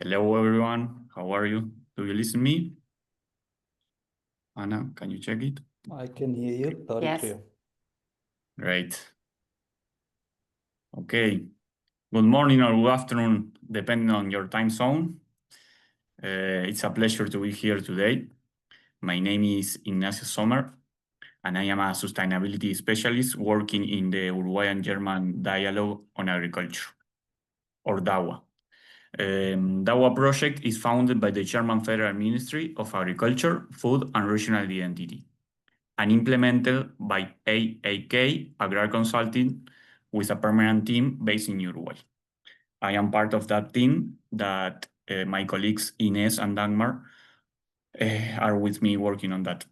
Hello, everyone. How are you? Do you listen to me? Anna, can you check it? I can hear you loud and Yes. clear. Great. Okay. Good morning or good afternoon, depending on your time zone. It's a pleasure to be here today. My name is Ignacio Sommer, and I am a sustainability specialist working in the Uruguay and German Dialogue on Agriculture, or DAUA. DAUA project is founded by the German Federal Ministry of Agriculture, Food and Regional Identity, and implemented by 𝗖𝗿𝗂𝗏 Agrar Consulting with a permanent team based in Uruguay. I am part of that team that my colleagues Ines and Dagmar are with me working on that.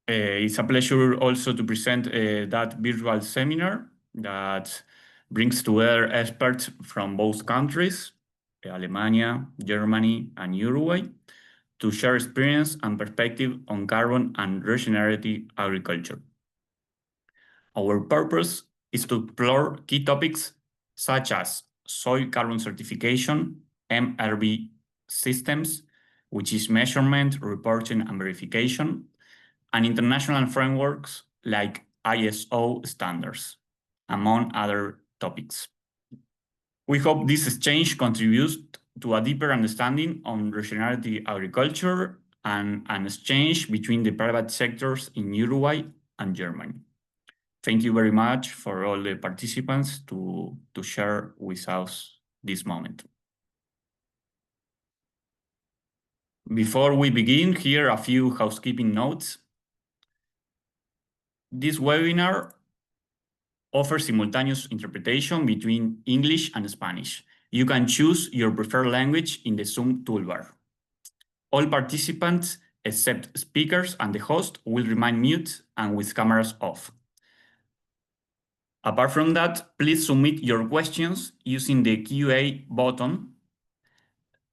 It's a pleasure also to present that virtual seminar that brings together experts from both countries, Alemania, Germany, and Uruguay, to share experience and perspective on carbon and regenerative agriculture. Our purpose is to explore key topics such as soil carbon certification, MRV systems, which is measurement, reporting, and verification, and international frameworks like ISO standards, among other topics. We hope this exchange contributes to a deeper understanding on regenerative agriculture and an exchange between the private sectors in Uruguay and Germany. Thank you very much for all the participants to share with us this moment. Before we begin, here are a few housekeeping notes. This webinar offers simultaneous interpretation between English and Spanish. You can choose your preferred language in the Zoom toolbar. All participants, except speakers and the host, will remain mute and with cameras off. Apart from that, please submit your questions using the Q&A button,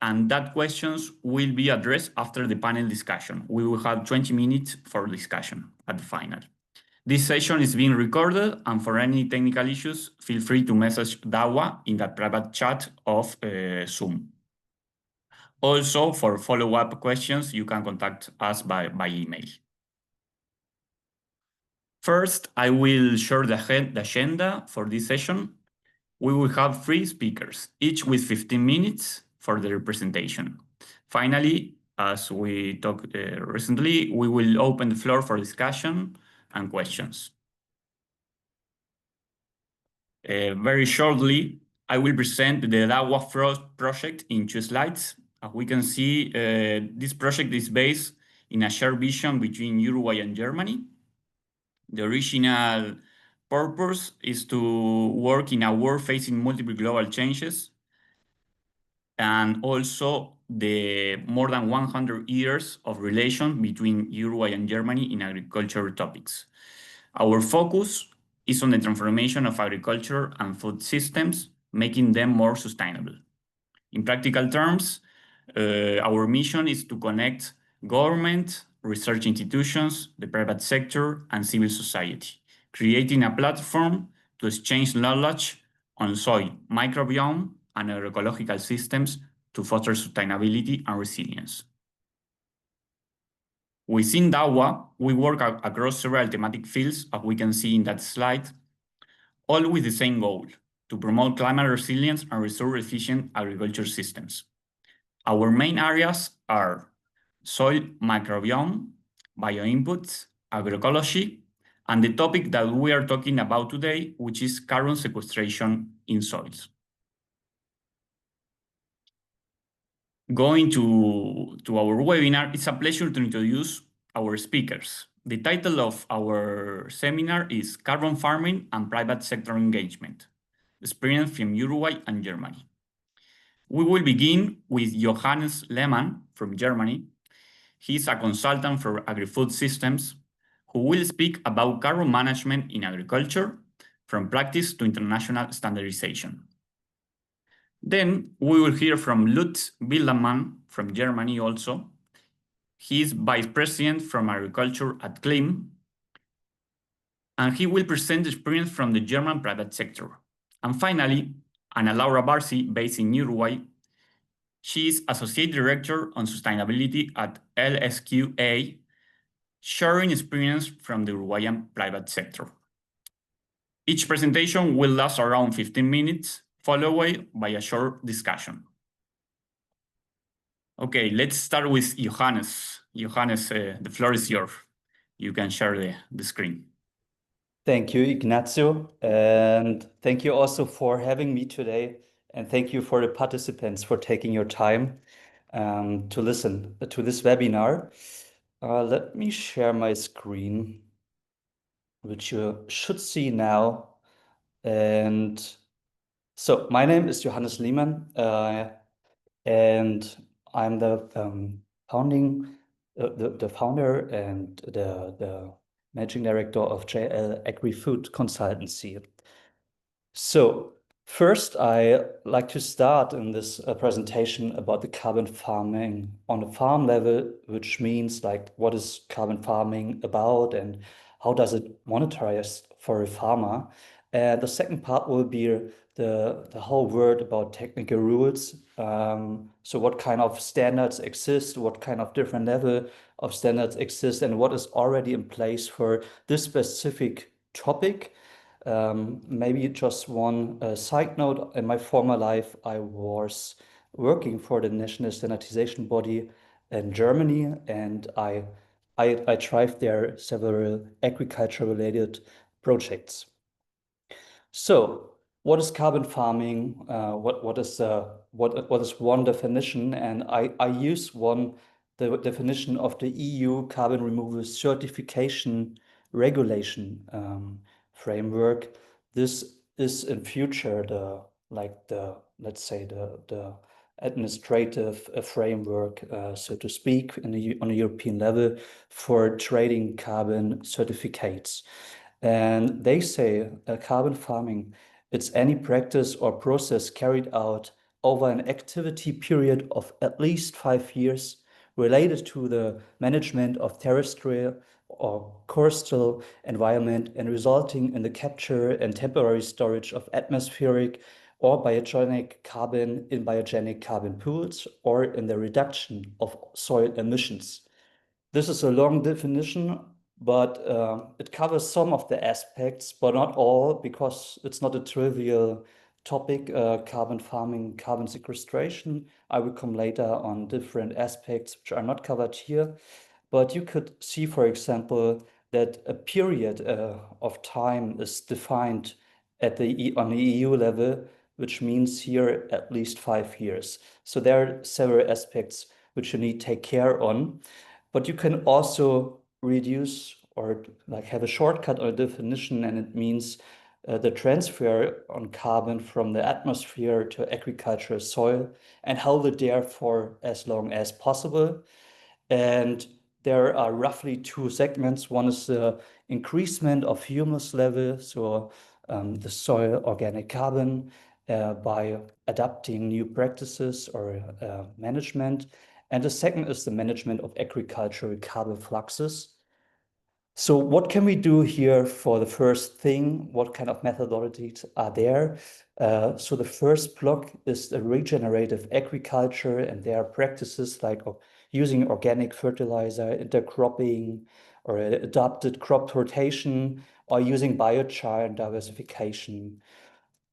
and that questions will be addressed after the panel discussion. We will have 20 minutes for discussion at the final. This session is being recorded, and for any technical issues, feel free to message DAUA in the private chat of Zoom. Also, for follow-up questions, you can contact us by email. First, I will share the agenda for this session. We will have 3 speakers, each with 15 minutes for their presentation. Finally, as we talked recently, we will open the floor for discussion and questions. Very shortly, I will present the DAUA project in 2 slides. As we can see, this project is based in a shared vision between Uruguay and Germany. The original purpose is to work in a world facing multiple global changes, and also the more than 100 years of relation between Uruguay and Germany in agricultural topics. Our focus is on the transformation of agriculture and food systems, making them more sustainable. In practical terms, our mission is to connect government, research institutions, the private sector, and civil society, creating a platform to exchange knowledge on soil, microbiome, and agroecological systems to foster sustainability and resilience. Within DAUA, we work across several thematic fields, as we can see in that slide, all with the same goal: to promote climate resilience and resource-efficient agriculture systems. Our main areas are soil microbiome, bioinputs, agroecology, and the topic that we are talking about today, which is carbon sequestration in soils. Going to our webinar, it's a pleasure to introduce our speakers. The title of our seminar is Carbon Farming and Private Sector Engagement, Experience from Uruguay and Germany. We will begin with Johannes Lehmann from Germany. He's a consultant for agri-food systems who will speak about carbon management in agriculture, from practice to international standardization. Then we will hear from Lutz Wildermann from Germany also. He is Vice President from Agriculture at 𝗫𝗏, and he will present experience from the German private sector. And finally, Ana Laura Barsi, based in Uruguay, She is Associate Director on Sustainability at LSQA, sharing experience from the Uruguayan private sector. Each presentation will last around 15 minutes, followed by a short discussion. Okay, let's start with Johannes. Johannes, the floor is yours. You can share the screen. Thank you, Ignacio, and thank you also for having me today, and thank you for the participants for taking your time to listen to this webinar. Let me share my screen, which you should see now. And so my name is Johannes Lehmann, and I'm the founder and the managing director of 𝗪𝗿𝗃𝗏 Consultancy. So first, I like to start in this presentation about the carbon farming on a farm level, which means like what is carbon farming about and how does it monetize for a farmer. And the second part will be the whole word about technical rules. So what kind of standards exist, what kind of different level of standards exist, and what is already in place for this specific topic. Maybe just one side note, in my former life, I was working for the national standardization body in Germany, and I drive there several agriculture-related projects. So, what is carbon farming? What is one definition? And I use the definition of the EU carbon removal certification regulation framework. This is in future let's say the administrative framework, so to speak, on a European level for trading carbon certificates. And they say carbon farming, it's any practice or process carried out over an activity period of at least 5 years related to the management of terrestrial or coastal environment and resulting in the capture and temporary storage of atmospheric or biogenic carbon in biogenic carbon pools or in the reduction of soil emissions. This is a long definition, but it covers some of the aspects, but not all, because it's not a trivial topic, carbon farming, carbon sequestration. I will come later on different aspects which are not covered here. But you could see, for example, that a period of time is defined on the EU level, which means here at least 5 years. So there are several aspects which you need to take care on. But you can also reduce or like have a shortcut or a definition, and it means the transfer on carbon from the atmosphere to agricultural soil and hold it there for as long as possible. And there are roughly 2 segments. One is the increasement of humus level, so the soil organic carbon by adapting new practices or management. And the second is the management of agricultural carbon fluxes. So what can we do here for the first thing? What kind of methodologies are there? So the first block is the regenerative agriculture, and there are practices like using organic fertilizer, intercropping, or adapted crop rotation, or using biochar and diversification.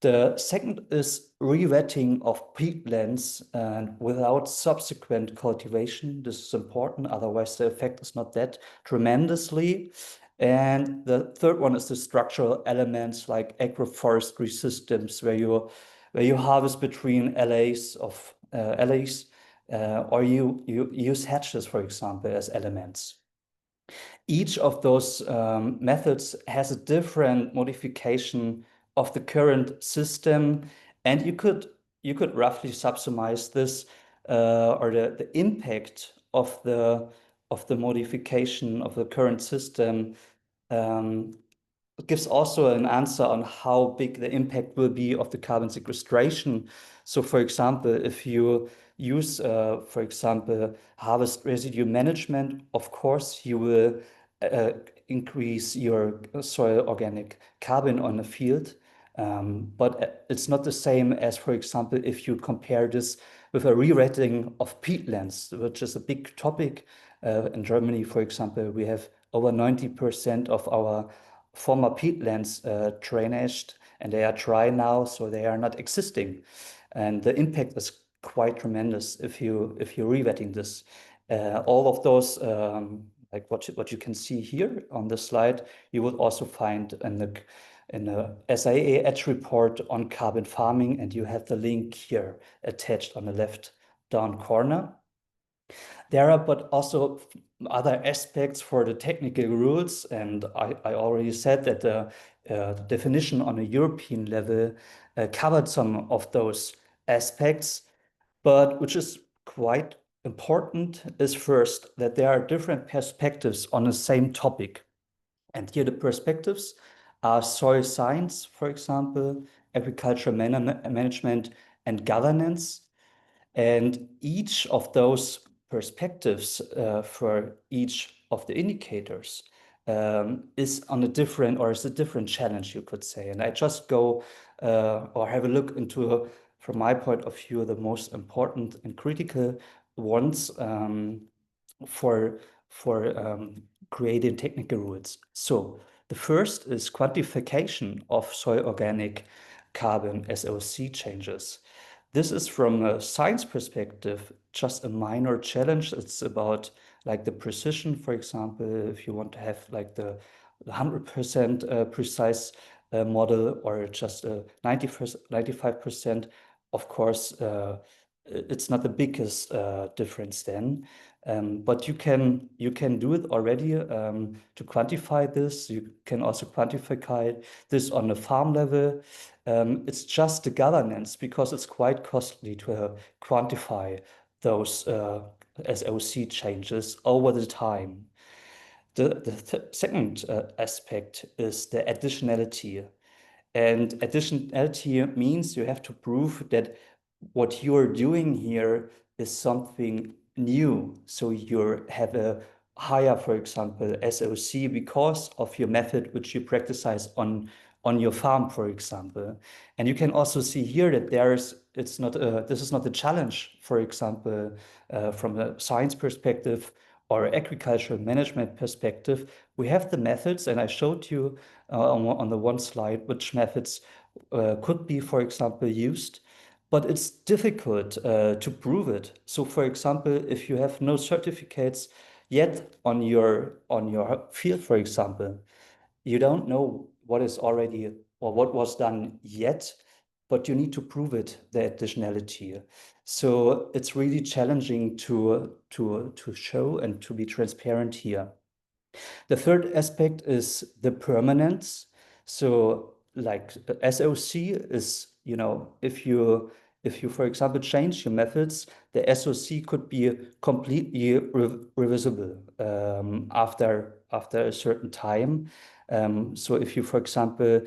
The second is re-wetting of peatlands and without subsequent cultivation. This is important, otherwise the effect is not that tremendously. And the third one is the structural elements like agroforestry systems, where you harvest between LAs or you use hedges, for example, as elements. Each of those methods has a different modification of the current system, and you could roughly subsume this or the impact of the modification of the current system gives also an answer on how big the impact will be of the carbon sequestration. So, for example, if you use, for example, harvest residue management, of course, you will increase your soil organic carbon on the field. But it's not the same as, for example, if you compare this with a re-rating of peatlands, which is a big topic. In Germany, for example, we have over 90% of our former peatlands drainaged, and they are dry now, so they are not existing. And the impact is quite tremendous if you re-wetting this. All of those, like what you can see here on the slide, you would also find in the SIA Edge report on carbon farming, and you have the link here attached on the left down corner. There are but also other aspects for the technical rules, and I already said that the definition on a European level covered some of those aspects, but which is quite important is first that there are different perspectives on the same topic. And here the perspectives are soil science, for example, agricultural management and governance. And each of those perspectives for each of the indicators is on a different, or is a different challenge, you could say. And I just go or have a look into, from my point of view, the most important and critical ones for creating technical rules. So the first is quantification of soil organic carbon SOC changes. This is from a science perspective, just a minor challenge. It's about like the precision, for example, if you want to have like the 100% precise model or just a 95%, of course, it's not the biggest difference then. But you can do it already to quantify this. You can also quantify this on the farm level. It's just the governance, because it's quite costly to quantify those SOC changes over the time. The second aspect is the additionality. And additionality means you have to prove that what you're doing here is something new. So you have a higher, for example, SOC because of your method which you practice on your farm, for example. And you can also see here that this is not a challenge, for example, from a science perspective or agricultural management perspective. We have the methods, and I showed you on the one slide which methods could be, for example, used, but it's difficult to prove it. So, for example, if you have no certificates yet on your field, for example, you don't know what is already or what was done yet, but you need to prove it, the additionality. So it's really challenging to show and to be transparent here. The third aspect is the permanence. So like SOC is, if you, for example, change your methods, the SOC could be completely reversible after a certain time. So if you, for example,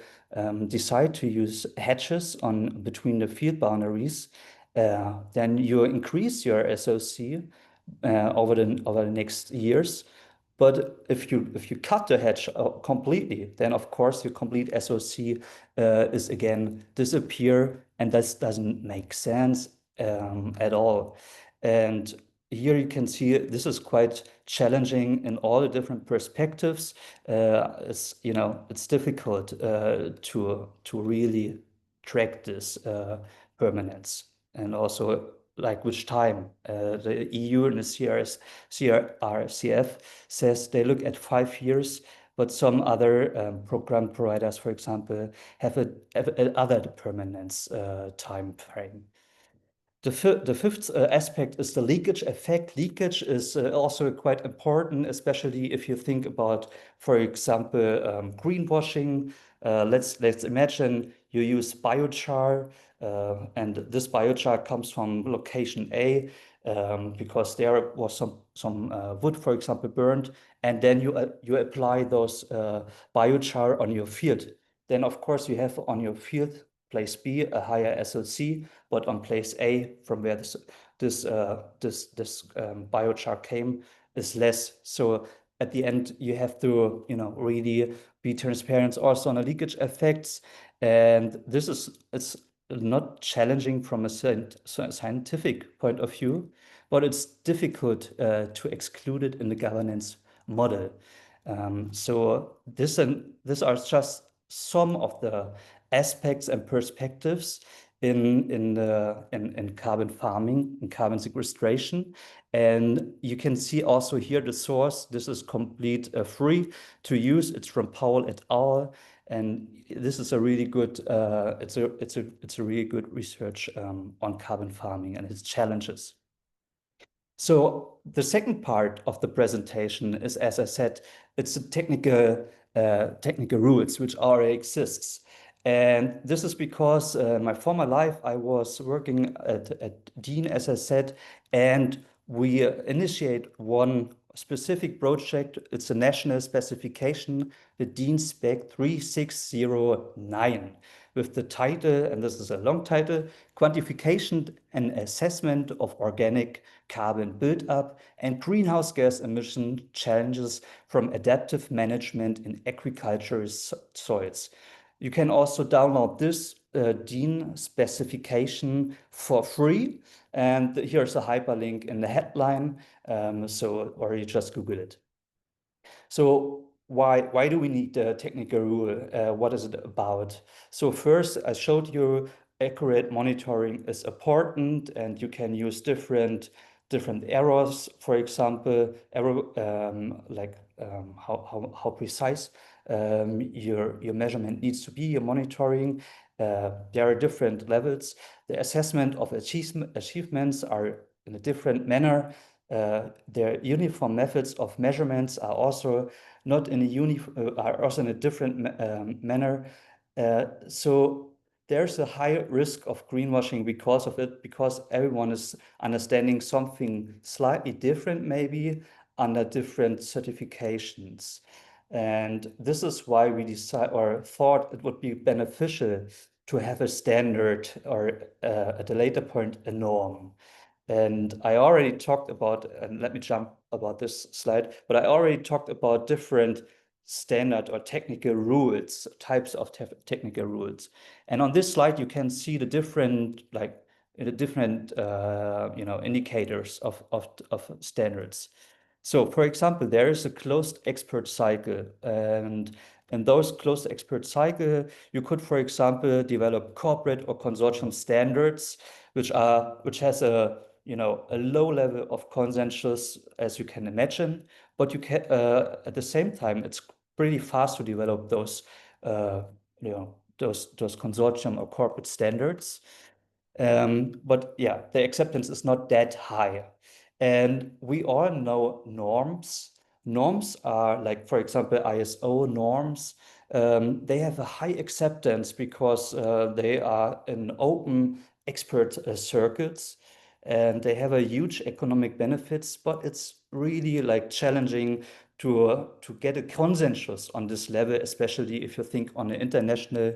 decide to use hedges between the field boundaries, then you increase your SOC over the next years. But if you cut the hedge completely, then of course your complete SOC is again disappear, and this doesn't make sense at all. And here you can see this is quite challenging in all the different perspectives. It's difficult to really track this permanence, and also like which time. The EU and the CRCF says they look at 5 years, but some other program providers, for example, have other permanence time frame. The fifth aspect is the leakage effect. Leakage is also quite important, especially if you think about, for example, greenwashing. Let's imagine you use biochar, and this biochar comes from location A because there was some wood, for example, burned, and then you apply those biochar on your field. Then, of course, you have on your field place B a higher SOC, but on place A, from where this biochar came, is less. So at the end, you have to really be transparent also on the leakage effects. And it's not challenging from a scientific point of view, but it's difficult to exclude it in the governance model. So these are just some of the aspects and perspectives in carbon farming, in carbon sequestration. And you can see also here the source. This is complete free to use. It's from 𝗏𝗏 et al. And this is a really good it's a really good research on carbon farming and its challenges. So the second part of the presentation is, as I said, it's the technical rules which already exists. And this is because in my former life, I was working at DIN, as I said, and we initiate one specific project. It's a national specification, the DIN spec 3609, with the title, and this is a long title, Quantification and Assessment of Organic Carbon Buildup and Greenhouse Gas Emission Challenges from Adaptive Management in Agricultural Soils. You can also download this DIN specification for free. And here's a hyperlink in the headline. Or you just Google it. So why do we need the technical rule? What is it about? So first, I showed you accurate monitoring is important, and you can use different errors. For example, how precise your measurement needs to be, your monitoring. There are different levels. The assessment of achievements are in a different manner. Their uniform methods of measurements are also not in a different manner. So there's a high risk of greenwashing because of it, because everyone is understanding something slightly different, maybe under different certifications. And this is why we thought it would be beneficial to have a standard, or at a later point, a norm. And I already talked about, and let me jump about this slide, but I already talked about different standard or technical rules, types of technical rules. And on this slide, you can see the different, indicators of standards. So, for example, there is a closed expert cycle, and in those closed expert cycle, you could, for example, develop corporate or consortium standards, which has a low level of consensus, as you can imagine, but you can at the same time, it's pretty fast to develop those consortium or corporate standards. But yeah, the acceptance is not that high. And we all know norms. Norms are like, for example, ISO norms. They have a high acceptance because they are in open expert circuits, and they have a huge economic benefits, but it's really challenging to get a consensus on this level, especially if you think on an international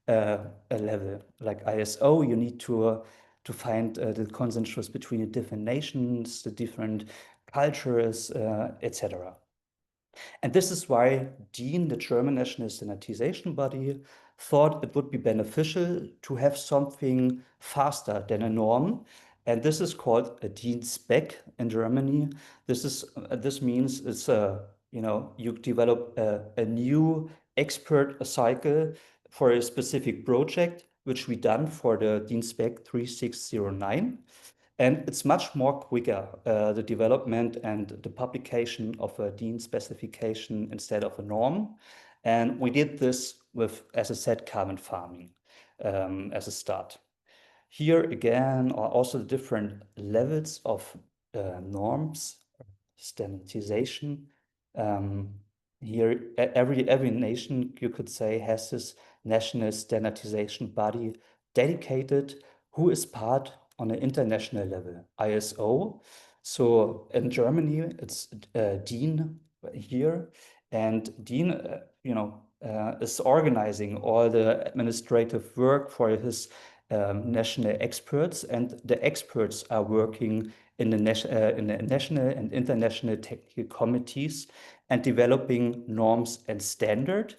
level. Like ISO, you need to find the consensus between the different nations, the different cultures, etc. And this is why DIN, the German national standardization body, thought it would be beneficial to have something faster than a norm. And this is called a DIN spec in Germany. This means it's you develop a new expert cycle for a specific project, which we done for the DIN spec 3609. And it's much more quicker, the development and the publication of a DIN specification instead of a norm. And we did this with, as I said, carbon farming as a start. Here again are also different levels of norms, standardization. Here, every nation, you could say, has this national standardization body dedicated, who is part on an international level, ISO. So in Germany, it's DIN here, and DIN, is organizing all the administrative work for his national experts, and the experts are working in the national and international technical committees and developing norms and standard.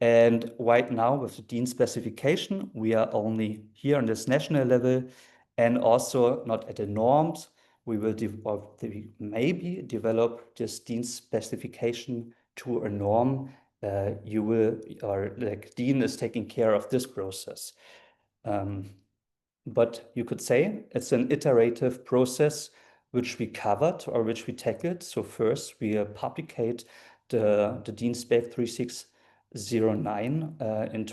And right now with the DIN specification, we are only here on this national level and also not at the norms. We will maybe develop this DIN specification to a norm. DIN is taking care of this process. But you could say it's an iterative process which we covered or which we tackled. So first we publicate the DIN spec 3609 in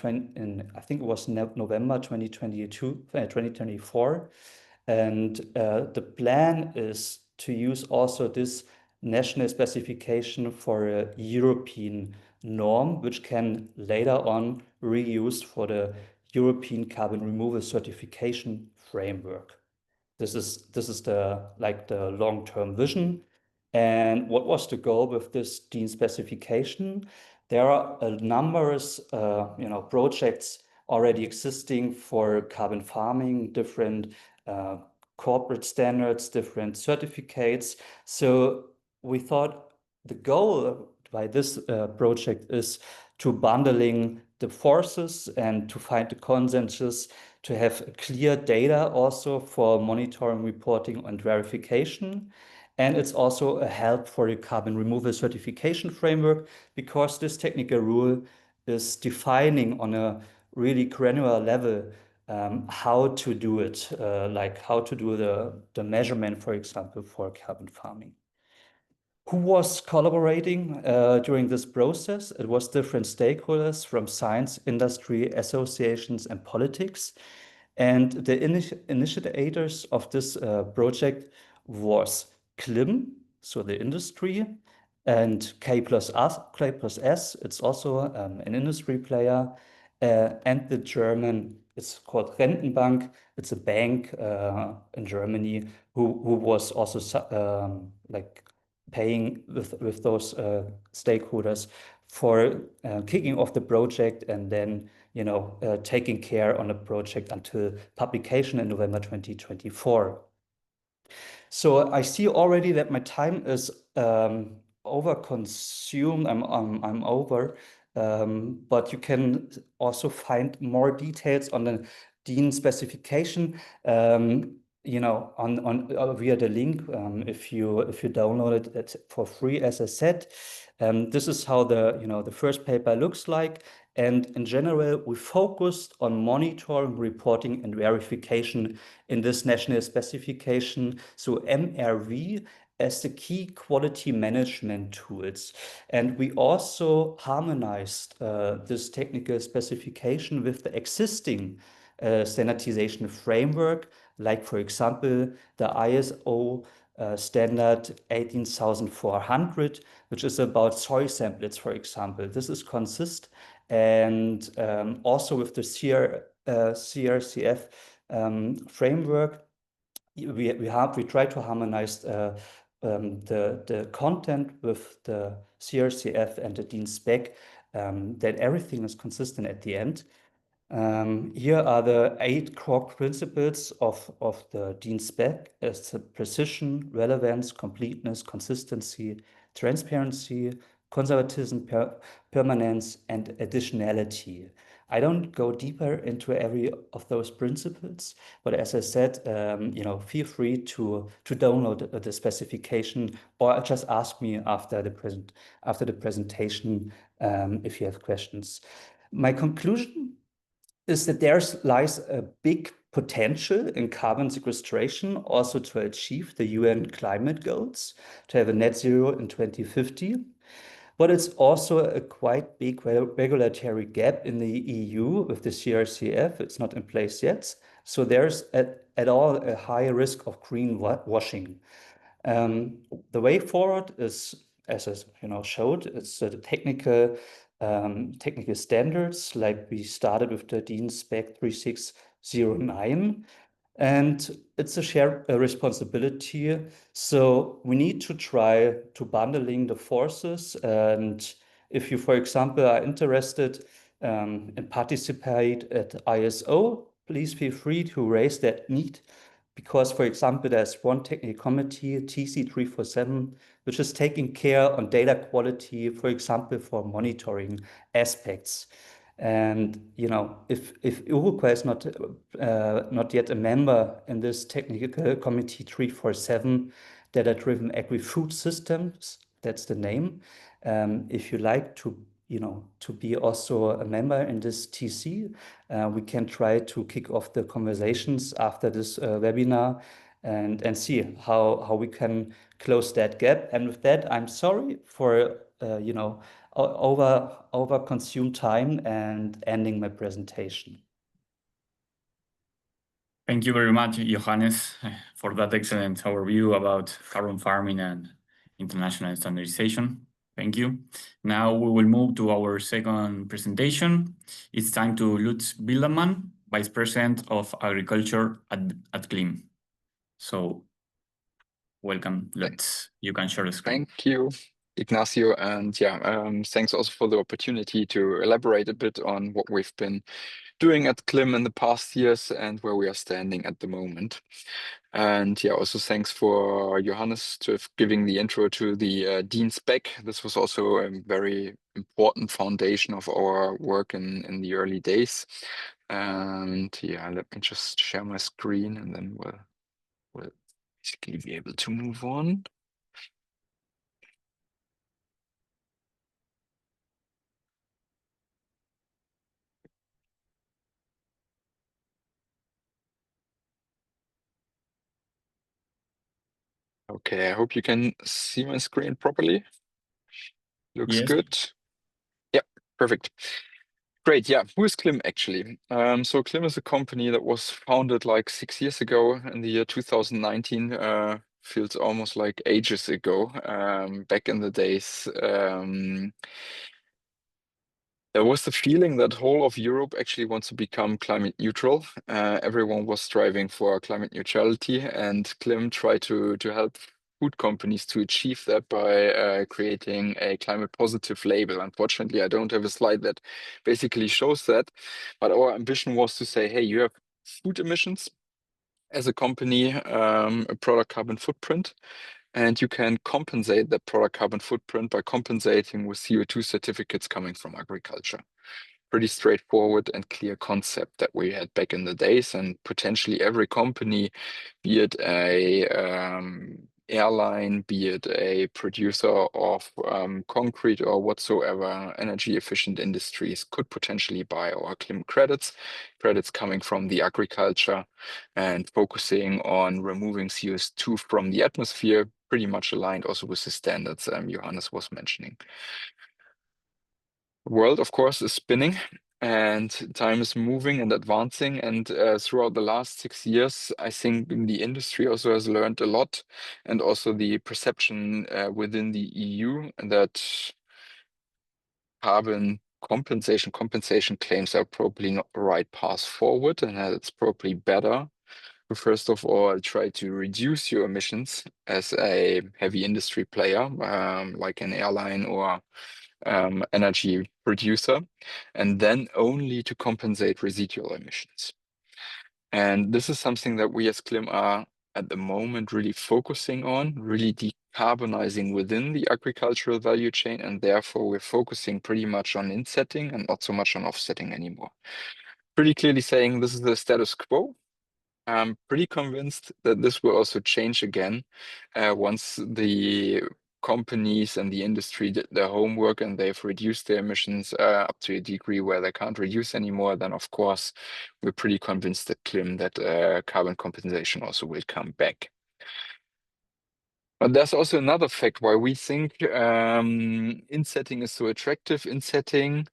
I think it was November 2024. And the plan is to use also this national specification for a European norm, which can later on reused for the European carbon removal certification framework. This is the long-term vision. And what was the goal with this DIN specification? There are numerous projects already existing for carbon farming, different corporate standards, different certificates. So we thought the goal by this project is to bundling the forces and to find the consensus, to have clear data also for monitoring, reporting, and verification. And it's also a help for the carbon removal certification framework, because this technical rule is defining on a really granular level how to do it, like how to do the measurement, for example, for carbon farming. Who was collaborating during this process? It was different stakeholders from science, industry, associations, and politics. And the initiators of this project was CLIM, so the industry, and 𝗘+S, it's also an industry player, and the German, it's called Rentenbank, it's a bank in Germany who was also paying with those stakeholders for kicking off the project and then taking care on the project until publication in November 2024. So I see already that my time is over-consumed. I'm over, but you can also find more details on the DIN specification. Via the link, if you download it for free, as I said. This is how the first paper looks like. And in general, we focused on monitoring, reporting, and verification in this national specification. So MRV as the key quality management tools. And we also harmonized this technical specification with the existing standardization framework, like, for example, the ISO standard 18400, which is about soil samples, for example. This is consist, and also with the CRCF framework, we try to harmonize the content with the CRCF and the DIN spec, that everything is consistent at the end. Here are the 8 core principles of the DIN spec: as precision, relevance, completeness, consistency, transparency, conservatism, permanence, and additionality. I don't go deeper into every of those principles, but as I said, feel free to download the specification, or just ask me after the presentation if you have questions. My conclusion is that there lies a big potential in carbon sequestration, also to achieve the UN climate goals, to have a net zero in 2050. But it's also a quite big regulatory gap in the EU with the CRCF. It's not in place yet. So there's at all a high risk of greenwashing. The way forward is, as I showed, it's the technical standards, like we started with the DIN spec 3609, and it's a shared responsibility. So we need to try to bundling the forces. And if you, for example, are interested and participate at ISO, please feel free to raise that need. because, for example, there's one technical committee, TC347, which is taking care on data quality, for example, for monitoring aspects. And if Uruguay is not yet a member in this technical committee 347, data-driven agri-food systems, that's the name. If you like to be also a member in this TC, we can try to kick off the conversations after this webinar and see how we can close that gap. And with that, I'm sorry for over consumed time and ending my presentation. Thank you very much, Johannes, for that excellent overview about carbon farming and international standardization. Thank you. Now we will move to our second presentation. It's time to 𝗪𝗿𝗶𝗃, Vice President of Agriculture at 𝗪𝗏. So welcome, Lutz. You can share the screen. Thank you, Ignacio. And thanks also for the opportunity to elaborate a bit on what we've been doing at 𝗪𝗏 in the past years and where we are standing at the moment. And also thanks for Johannes to giving the intro to the Dean spec. This was also a very important foundation of our work in the early days. And let me just share my screen and then we'll basically be able to move on. Okay, I hope you can see my screen properly. Looks Yes. good. Yeah, perfect. Great. Yeah, who is 𝗪𝗏 actually? So 𝗪𝗏 is a company that was founded like 6 years ago in the year 2019. Feels almost like ages ago. Back in the days, there was the feeling that whole of Europe actually wants to become climate neutral. Everyone was striving for climate neutrality, and 𝗪𝗏 tried to help food companies to achieve that by creating a climate positive label. Unfortunately, I don't have a slide that basically shows that, but our ambition was to say, hey, you have food emissions as a company, a product carbon footprint, and you can compensate that product carbon footprint by compensating with CO2 certificates coming from agriculture. Pretty straightforward and clear concept that we had back in the days, and potentially every company, be it a airline, be it a producer of concrete or whatsoever energy efficient industries, could potentially buy our 𝗪𝗏 credits coming from the agriculture and focusing on removing CO2 from the atmosphere, pretty much aligned also with the standards Johannes was mentioning. The world, of course, is spinning and time is moving and advancing. And throughout the last 6 years, I think the industry also has learned a lot, and also the perception within the EU that carbon compensation claims are probably not the right path forward, and that it's probably better to first of all try to reduce your emissions as a heavy industry player, like an airline or energy producer, and then only to compensate residual emissions. And this is something that we as 𝗪𝗏 are at the moment really focusing on, really decarbonizing within the agricultural value chain, and therefore we're focusing pretty much on insetting and not so much on offsetting anymore. Pretty clearly saying this is the status quo. I'm pretty convinced that this will also change again once the companies and the industry did their homework and they've reduced their emissions up to a degree where they can't reduce anymore. Then, of course, we're pretty convinced at 𝗪𝗏 that carbon compensation also will come back. But there's also another fact why we think insetting is so attractive. Insetting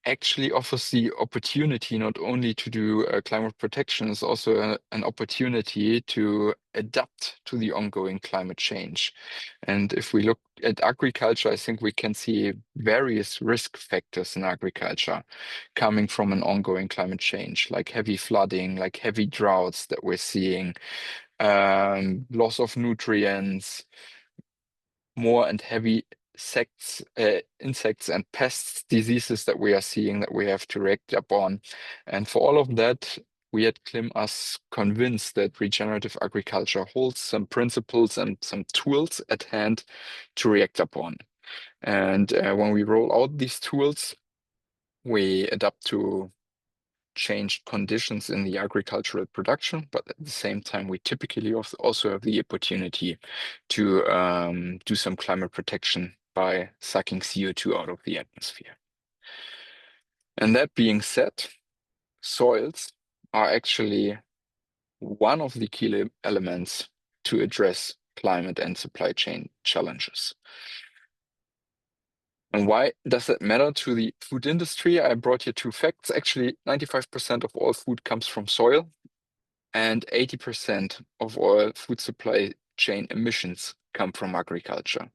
actually offers the opportunity not only to do climate protection, it's also an opportunity to adapt to the ongoing climate change. And if we look at agriculture, I think we can see various risk factors in agriculture coming from an ongoing climate change, like heavy flooding, like heavy droughts that we're seeing, loss of nutrients, more and heavy insects and pests, diseases that we are seeing that we have to react upon. And for all of that, we at 𝗬𝗏 are convinced that regenerative agriculture holds some principles and some tools at hand to react upon. And when we roll out these tools, we adapt to changed conditions in the agricultural production, but at the same time, we typically also have the opportunity to do some climate protection by sucking CO2 out of the atmosphere. And that being said, soils are actually one of the key elements to address climate and supply chain challenges. And why does that matter to the food industry? I brought here two facts. Actually, 95% of all food comes from soil, and 80% of all food supply chain emissions come from agriculture.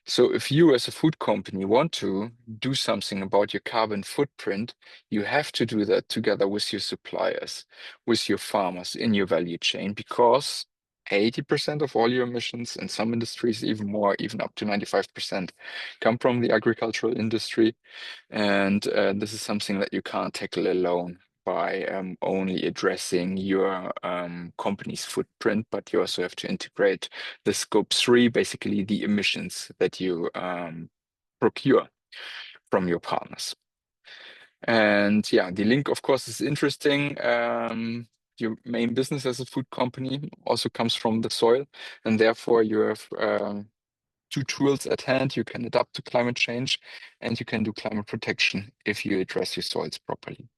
So if you as a food company want to do something about your carbon footprint, you have to do that together with your suppliers, with your farmers in your value chain, because 80% of all your emissions, in some industries even more, even up to 95%, come from the agricultural industry. And this is something that you can't tackle alone by only addressing your company's footprint, but you also have to integrate the scope 3, basically the emissions that you procure from your partners. And yeah, the link, of course, is interesting. Your main business as a food company also comes from the soil, and therefore you have two tools at hand. You can adapt to climate change, and you can do climate protection if you address your soils properly.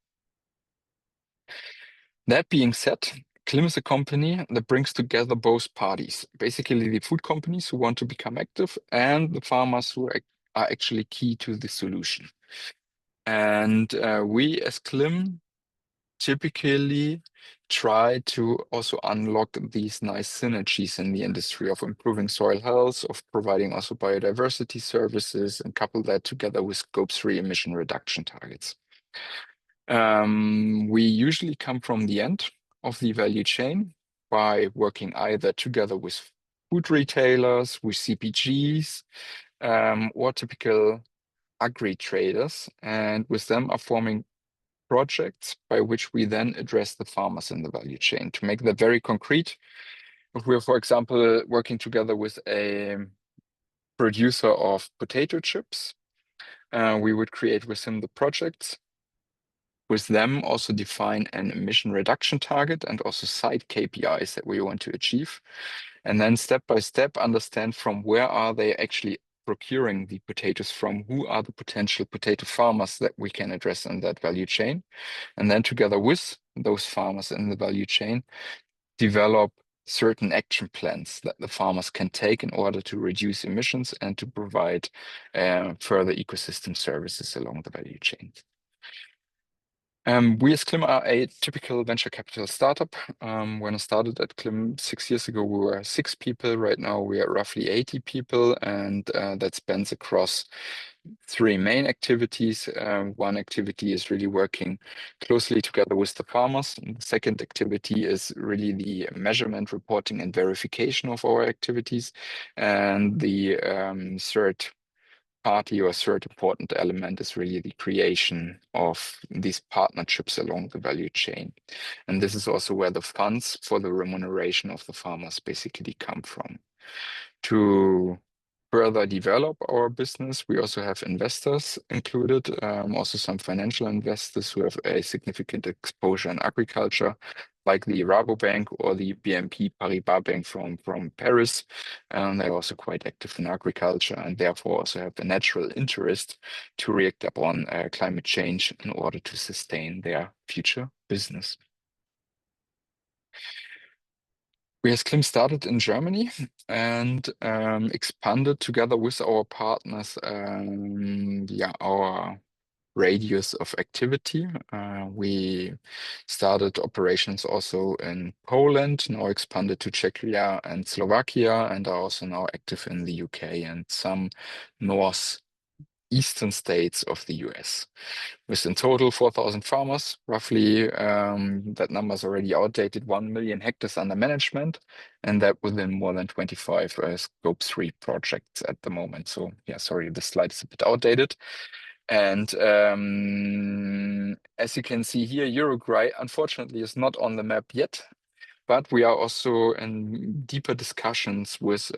That being said, 𝗬𝗏 is a company that brings together both parties, basically the food companies who want to become active and the farmers who are actually key to the solution. And we as 𝗬𝗏 typically try to also unlock these nice synergies in the industry of improving soil health, of providing also biodiversity services, and couple that together with scope 3 emission reduction targets. We usually come from the end of the value chain by working either together with food retailers, with CPGs, or typical agri-traders, and with them are forming projects by which we then address the farmers in the value chain. To make that very concrete, if we're, for example, working together with a producer of potato chips, we would create with him the projects, with them also define an emission reduction target and also site KPIs that we want to achieve. And then step by step understand from where are they actually procuring the potatoes from, who are the potential potato farmers that we can address in that value chain. And then together with those farmers in the value chain, develop certain action plans that the farmers can take in order to reduce emissions and to provide further ecosystem services along the value chain. We as 𝗬𝗏 are a typical venture capital startup. When I started at 𝗬𝗏 6 years ago, we were 6 people. Right now, we are roughly 80 people, and that spans across 3 main activities. One activity is really working closely together with the farmers. And the second activity is really the measurement, reporting, and verification of our activities. And the third party or third important element is really the creation of these partnerships along the value chain. And this is also where the funds for the remuneration of the farmers basically come from. To further develop our business, we also have investors included, also some financial investors who have a significant exposure in agriculture, like the Rabobank or the BNP Paribas Bank from Paris. They're also quite active in agriculture and therefore also have a natural interest to react upon climate change in order to sustain their future business. We as 𝗬𝗏 started in Germany and expanded together with our partners our radius of activity. We started operations also in Poland, now expanded to Czechia and Slovakia, and are also now active in the UK and some northeastern states of the US. With in total 4,000 farmers, roughly, that number is already outdated, 1 million hectares under management, and that within more than 25 scope 3 projects at the moment. So yeah, sorry, this slide is a bit outdated. And as you can see here, Uruguay, unfortunately, is not on the map yet. But we are also in deeper discussions with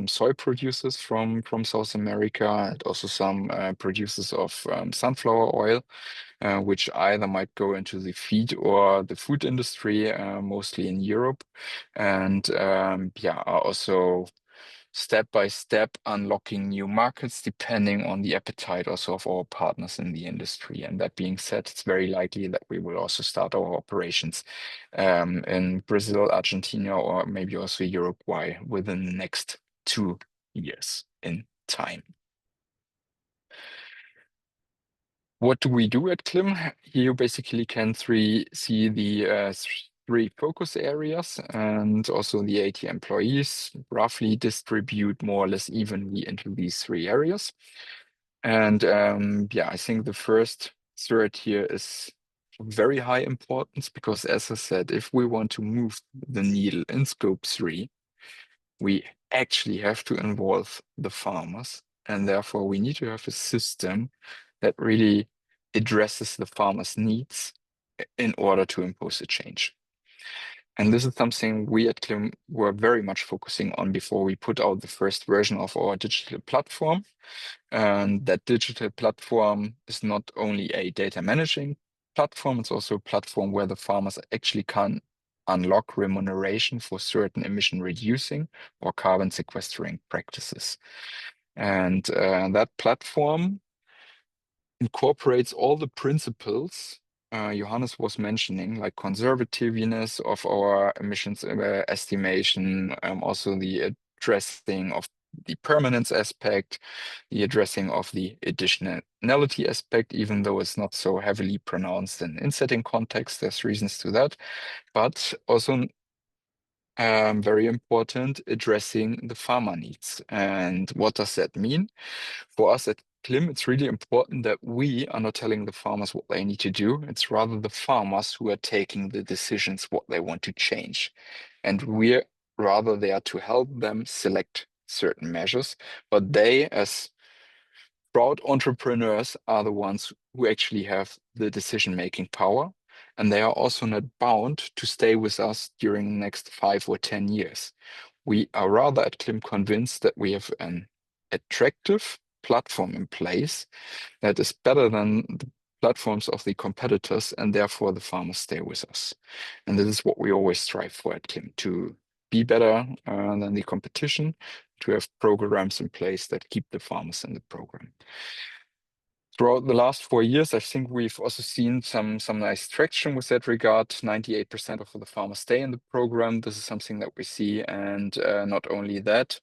soy producers from South America, and also some producers of sunflower oil, which either might go into the feed or the food industry, mostly in Europe, and yeah, are also step by step unlocking new markets depending on the appetite also of our partners in the industry. And that being said, it's very likely that we will also start our operations in Brazil, Argentina, or maybe also Uruguay within the next 2 years in time. What do we do at 𝗪𝗏? Here you basically can see the 3 focus areas, and also the 80 employees roughly distribute more or less evenly into these 3 areas. And yeah, I think the first third here is of very high importance, because as I said, if we want to move the needle in scope 3, we actually have to involve the farmers, and therefore we need to have a system that really addresses the farmers' needs in order to impose a change. And this is something we at 𝗪𝗏 were very much focusing on before we put out the first version of our digital platform. And that digital platform is not only a data managing platform, it's also a platform where the farmers actually can unlock remuneration for certain emission reducing or carbon sequestering practices. And that platform incorporates all the principles Johannes was mentioning, like conservativeness of our emissions estimation, also the addressing of the permanence aspect, the addressing of the additionality aspect, even though it's not so heavily pronounced in insetting context, there's reasons to that, but also very important, addressing the farmer needs. And what does that mean? For us at 𝗪𝗏, it's really important that we are not telling the farmers what they need to do. It's rather the farmers who are taking the decisions what they want to change. And we're rather there to help them select certain measures, but they, as proud entrepreneurs, are the ones who actually have the decision-making power. And they are also not bound to stay with us during the next 5 or 10 years. We are rather at 𝗪𝗏 convinced that we have an attractive platform in place that is better than the platforms of the competitors, and therefore the farmers stay with us. And this is what we always strive for at 𝗪𝗏, to be better than the competition, to have programs in place that keep the farmers in the program. Throughout the last 4 years, I think we've also seen some nice traction with that regard. 98% of the farmers stay in the program. This is something that we see, and not only that,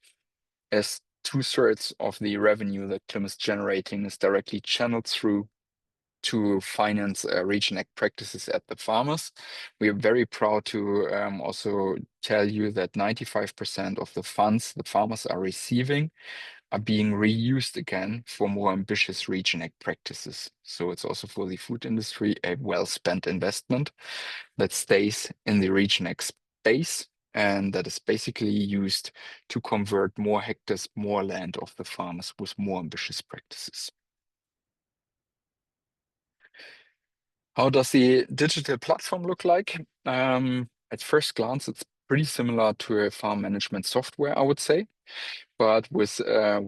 as 2/3 of the revenue that 𝗪𝗏 is generating is directly channeled through to finance RegionAct practices at the farmers. We are very proud to also tell you that 95% of the funds the farmers are receiving are being reused again for more ambitious RegionAct practices. So it's also for the food industry a well-spent investment that stays in the RegionAct space, and that is basically used to convert more hectares, more land of the farmers with more ambitious practices. How does the digital platform look like? At first glance, it's pretty similar to a farm management software, I would say, but with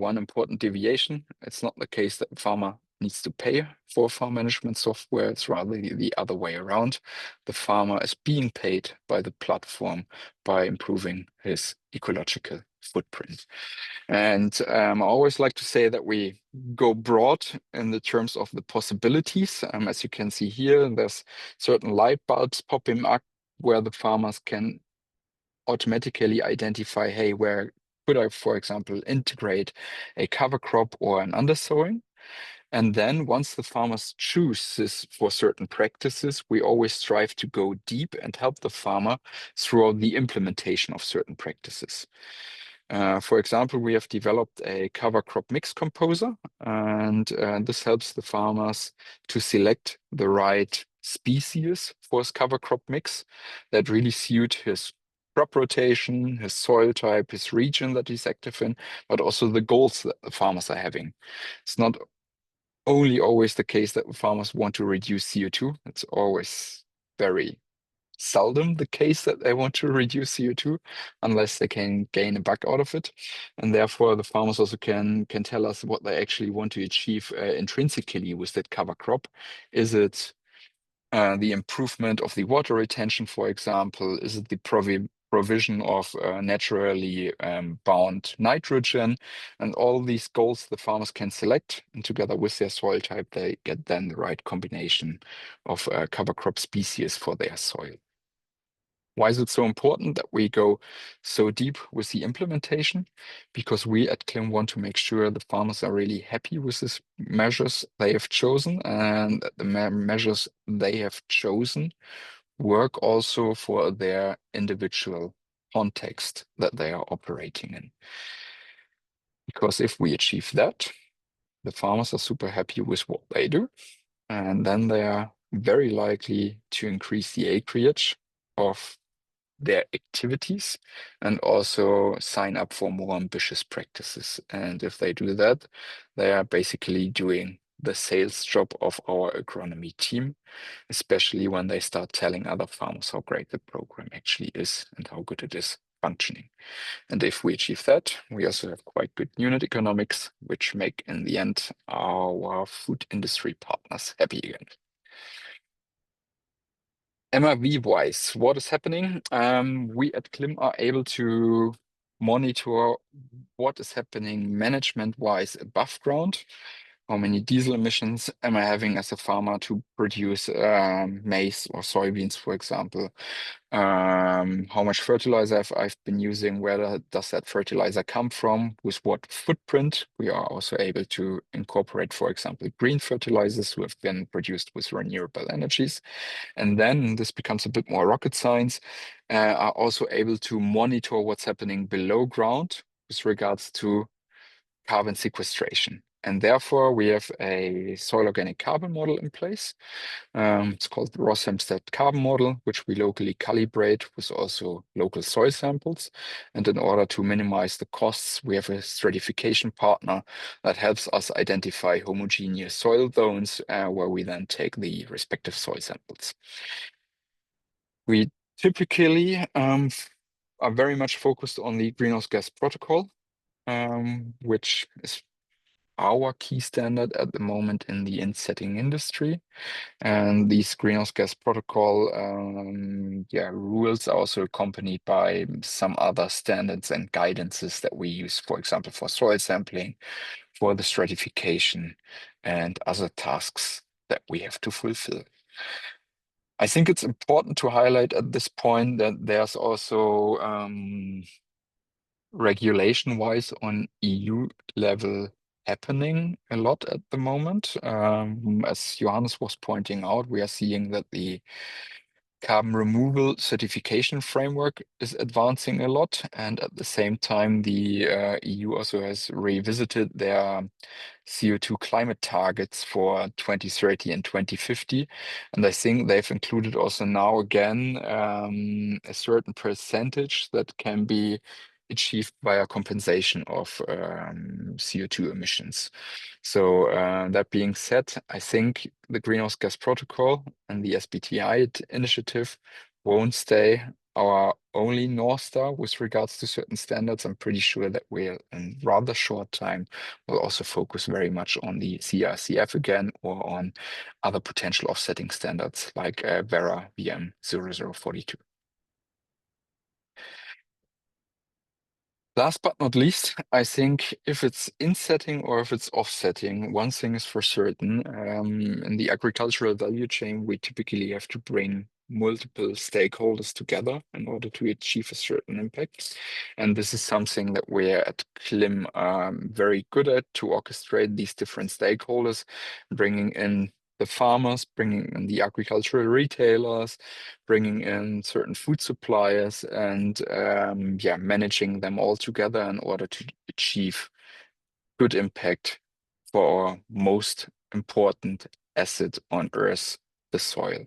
one important deviation. It's not the case that the farmer needs to pay for farm management software. It's rather the other way around. The farmer is being paid by the platform by improving his ecological footprint. And I always like to say that we go broad in the terms of the possibilities. As you can see here, there's certain light bulbs popping up where the farmers can automatically identify, hey, where could I, for example, integrate a cover crop or an undersowing? And then once the farmers choose this for certain practices, we always strive to go deep and help the farmer throughout the implementation of certain practices. For example, we have developed a cover crop mix composer, and this helps the farmers to select the right species for his cover crop mix that really suit his crop rotation, his soil type, his region that he's active in, but also the goals that the farmers are having. It's not only always the case that farmers want to reduce CO2. It's always very seldom the case that they want to reduce CO2 unless they can gain a buck out of it. And therefore, the farmers also can tell us what they actually want to achieve intrinsically with that cover crop. Is it the improvement of the water retention, for example? Is it the provision of naturally bound nitrogen? And all these goals the farmers can select, and together with their soil type, they get then the right combination of cover crop species for their soil. Why is it so important that we go so deep with the implementation? Because we at 𝗏 want to make sure the farmers are really happy with these measures they have chosen, and that the measures they have chosen work also for their individual context that they are operating in. Because if we achieve that, the farmers are super happy with what they do, and then they are very likely to increase the acreage of their activities and also sign up for more ambitious practices. And if they do that, they are basically doing the sales job of our agronomy team, especially when they start telling other farmers how great the program actually is and how good it is functioning. And if we achieve that, we also have quite good unit economics, which make in the end our food industry partners happy again. MRV-wise, what is happening? We at 𝗏 are able to monitor what is happening management-wise above ground. How many diesel emissions am I having as a farmer to produce maize or soybeans, for example? How much fertilizer I've been using, where does that fertilizer come from, with what footprint? We are also able to incorporate, for example, green fertilizers who have been produced with renewable energies. And then this becomes a bit more rocket science, are also able to monitor what's happening below ground with regards to carbon sequestration. And therefore, we have a soil organic carbon model in place. It's called the Ross-Hempstead carbon model, which we locally calibrate with also local soil samples. And in order to minimize the costs, we have a stratification partner that helps us identify homogeneous soil zones where we then take the respective soil samples. We typically are very much focused on the greenhouse gas protocol, which is our key standard at the moment in the insetting industry. And these greenhouse gas protocol rules are also accompanied by some other standards and guidances that we use, for example, for soil sampling, for the stratification, and other tasks that we have to fulfill. I think it's important to highlight at this point that there's also regulation-wise on EU level happening a lot at the moment. As Johannes was pointing out, we are seeing that the carbon removal certification framework is advancing a lot, and at the same time, the EU also has revisited their CO2 climate targets for 2030 and 2050. And I think they've included also now again a certain percentage that can be achieved via compensation of CO2 emissions. So that being said, I think the Greenhouse Gas Protocol and the SBTi initiative won't stay our only North Star with regards to certain standards. I'm pretty sure that we'll, in rather short time, will also focus very much on the CRCF again, or on other potential offsetting standards like Verra VM0042. Last but not least, I think if it's insetting or if it's offsetting, one thing is for certain. In the agricultural value chain, we typically have to bring multiple stakeholders together in order to achieve a certain impact. And this is something that we're at 𝗏 very good at, to orchestrate these different stakeholders, bringing in the farmers, bringing in the agricultural retailers, bringing in certain food suppliers, and managing them all together in order to achieve good impact for our most important asset on Earth, the soil.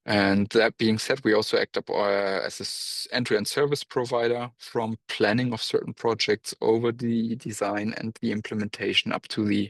And that being said, we also act up as an end-to-end service provider, from planning of certain projects over the design and the implementation up to the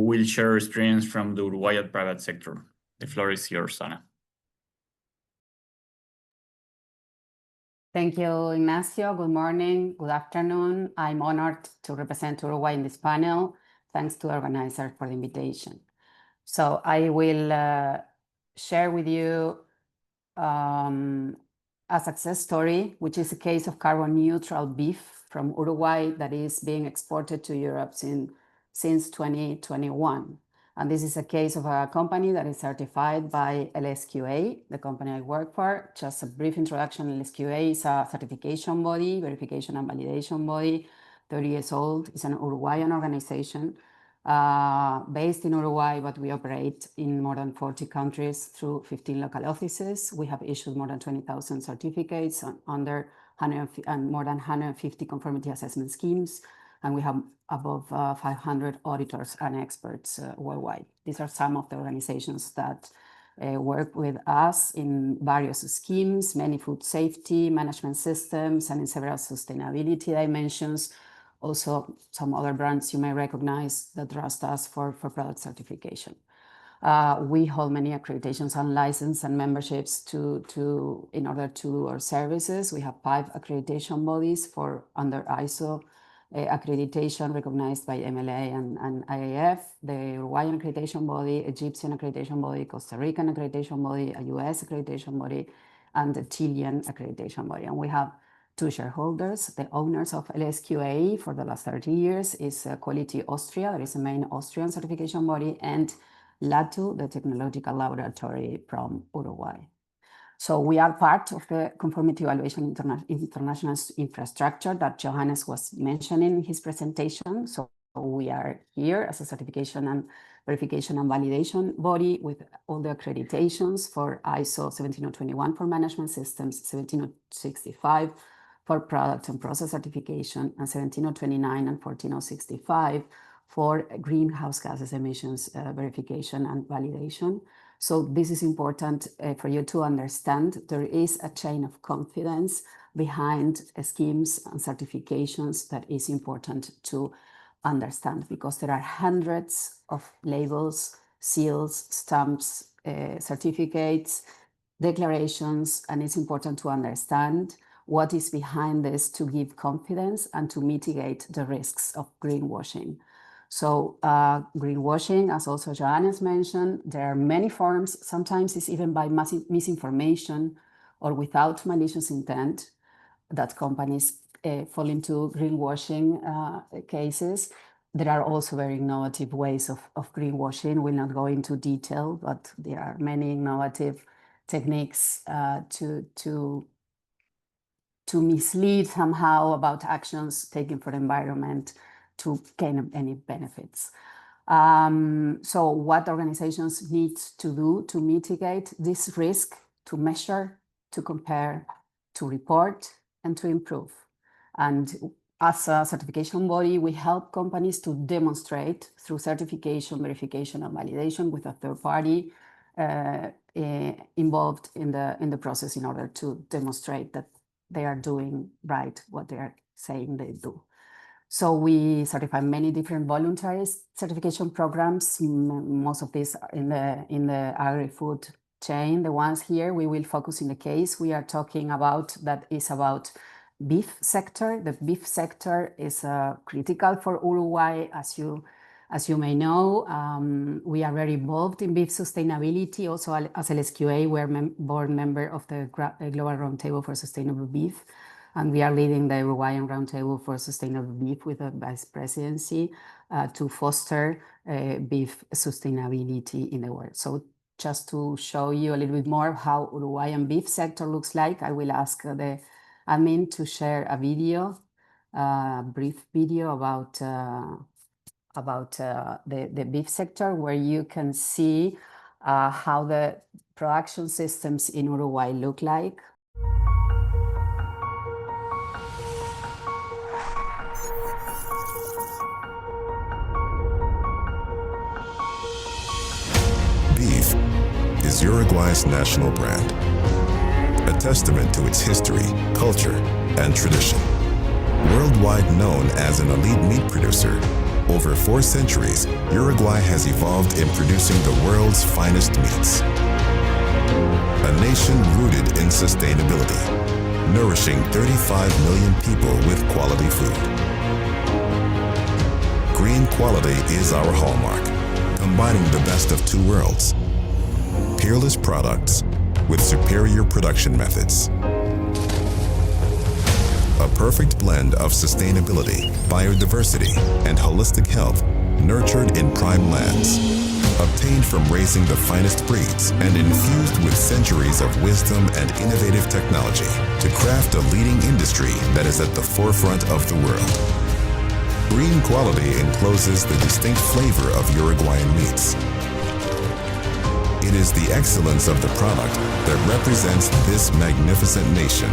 who will share experience from the Uruguayan private sector. The floor is yours, Ana. Thank you, Ignacio. Good morning, good afternoon. I'm honored to represent Uruguay in this panel. Thanks to the organizer for the invitation. So I will share with you a success story, which is a case of carbon neutral beef from Uruguay that is being exported to Europe since 2021. And this is a case of a company that is certified by LSQA, the company I work for. Just a brief introduction, LSQA is a certification body, verification and validation body, 30 years old. It's an Uruguayan organization based in Uruguay, but we operate in more than 40 countries through 15 local offices. We have issued more than 20,000 certificates under more than 150 conformity assessment schemes. And we have above 500 auditors and experts worldwide. These are some of the organizations that work with us in various schemes, many food safety management systems, and in several sustainability dimensions. Also, some other brands you may recognize that trust us for product certification. We hold many accreditations and license and memberships in order to do our services. We have 5 accreditation bodies under ISO accreditation recognized by MLA and IAF, the Uruguayan accreditation body, Egyptian accreditation body, Costa Rican accreditation body, a US accreditation body, and the Chilean accreditation body. And we have 2 shareholders. The owners of LSQA for the last 30 years is Quality Austria, that is the main Austrian certification body, and LATU, the technological laboratory from Uruguay. So we are part of the conformity evaluation international infrastructure that Johannes was mentioning in his presentation. So we are here as a certification and verification and validation body with all the accreditations for ISO 17021 for management systems, 17065 for product and process certification, and 17029 and 14065 for greenhouse gases emissions verification and validation. So this is important for you to understand. There is a chain of confidence behind schemes and certifications that is important to understand, because there are hundreds of labels, seals, stamps, certificates, declarations, and it's important to understand what is behind this to give confidence and to mitigate the risks of greenwashing. So greenwashing, as also Johannes mentioned, there are many forms. Sometimes it's even by misinformation or without malicious intent that companies fall into greenwashing cases. There are also very innovative ways of greenwashing. We'll not go into detail, but there are many innovative techniques to mislead somehow about actions taken for the environment to gain any benefits. So what organizations need to do to mitigate this risk, to measure, to compare, to report, and to improve. And as a certification body, we help companies to demonstrate through certification, verification, and validation with a third party involved in the process in order to demonstrate that they are doing right what they are saying they do. So we certify many different voluntary certification programs. Most of these are in the agri-food chain. The ones here we will focus in the case we are talking about, that is about beef sector. The beef sector is critical for Uruguay. As you As you may know, we are very involved in beef sustainability. Also, as LSQA, we're board member of the Global Roundtable for Sustainable Beef, and we are leading the Uruguayan Roundtable for Sustainable Beef with the Vice Presidency to foster beef sustainability in the world. So just to show you a little bit more how Uruguayan beef sector looks like, I will ask the admin to share a video, brief video about the beef sector, where you can see how the production systems in Uruguay look like. Beef is Uruguay's national brand, a testament to its history, culture, and tradition. Worldwide known as an elite meat producer, over 4 centuries, Uruguay has evolved in producing the world's finest meats. A nation rooted in sustainability, nourishing 35 million people with quality food. Green quality is our hallmark, combining the best of 2 worlds. Peerless products with superior production methods. A perfect blend of sustainability, biodiversity, and holistic health, nurtured in prime lands, obtained from raising the finest breeds and infused with centuries of wisdom and innovative technology to craft a leading industry that is at the forefront of the world. Green quality encloses the distinct flavor of Uruguayan meats. It is the excellence of the product that represents this magnificent nation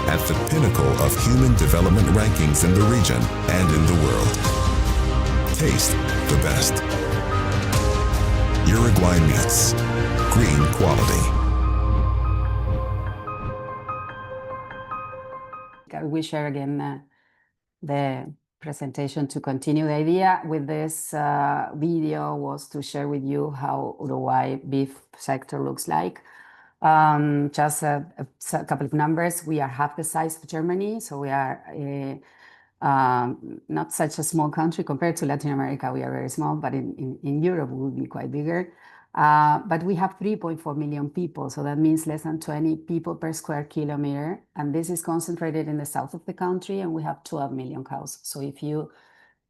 at the pinnacle of human development rankings in the region and in the world. Taste the best. Uruguay meats, green quality. We share again the presentation to continue. The idea with this video was to share with you how Uruguay beef sector looks like. Just a couple of numbers. We are half the size of Germany, so we are not such a small country compared to Latin America. We are very small, but in Europe we will be quite bigger. But we have 3.4 million people, so that means less than 20 people per square kilometer, and this is concentrated in the south of the country, and we have 12 million cows. So if you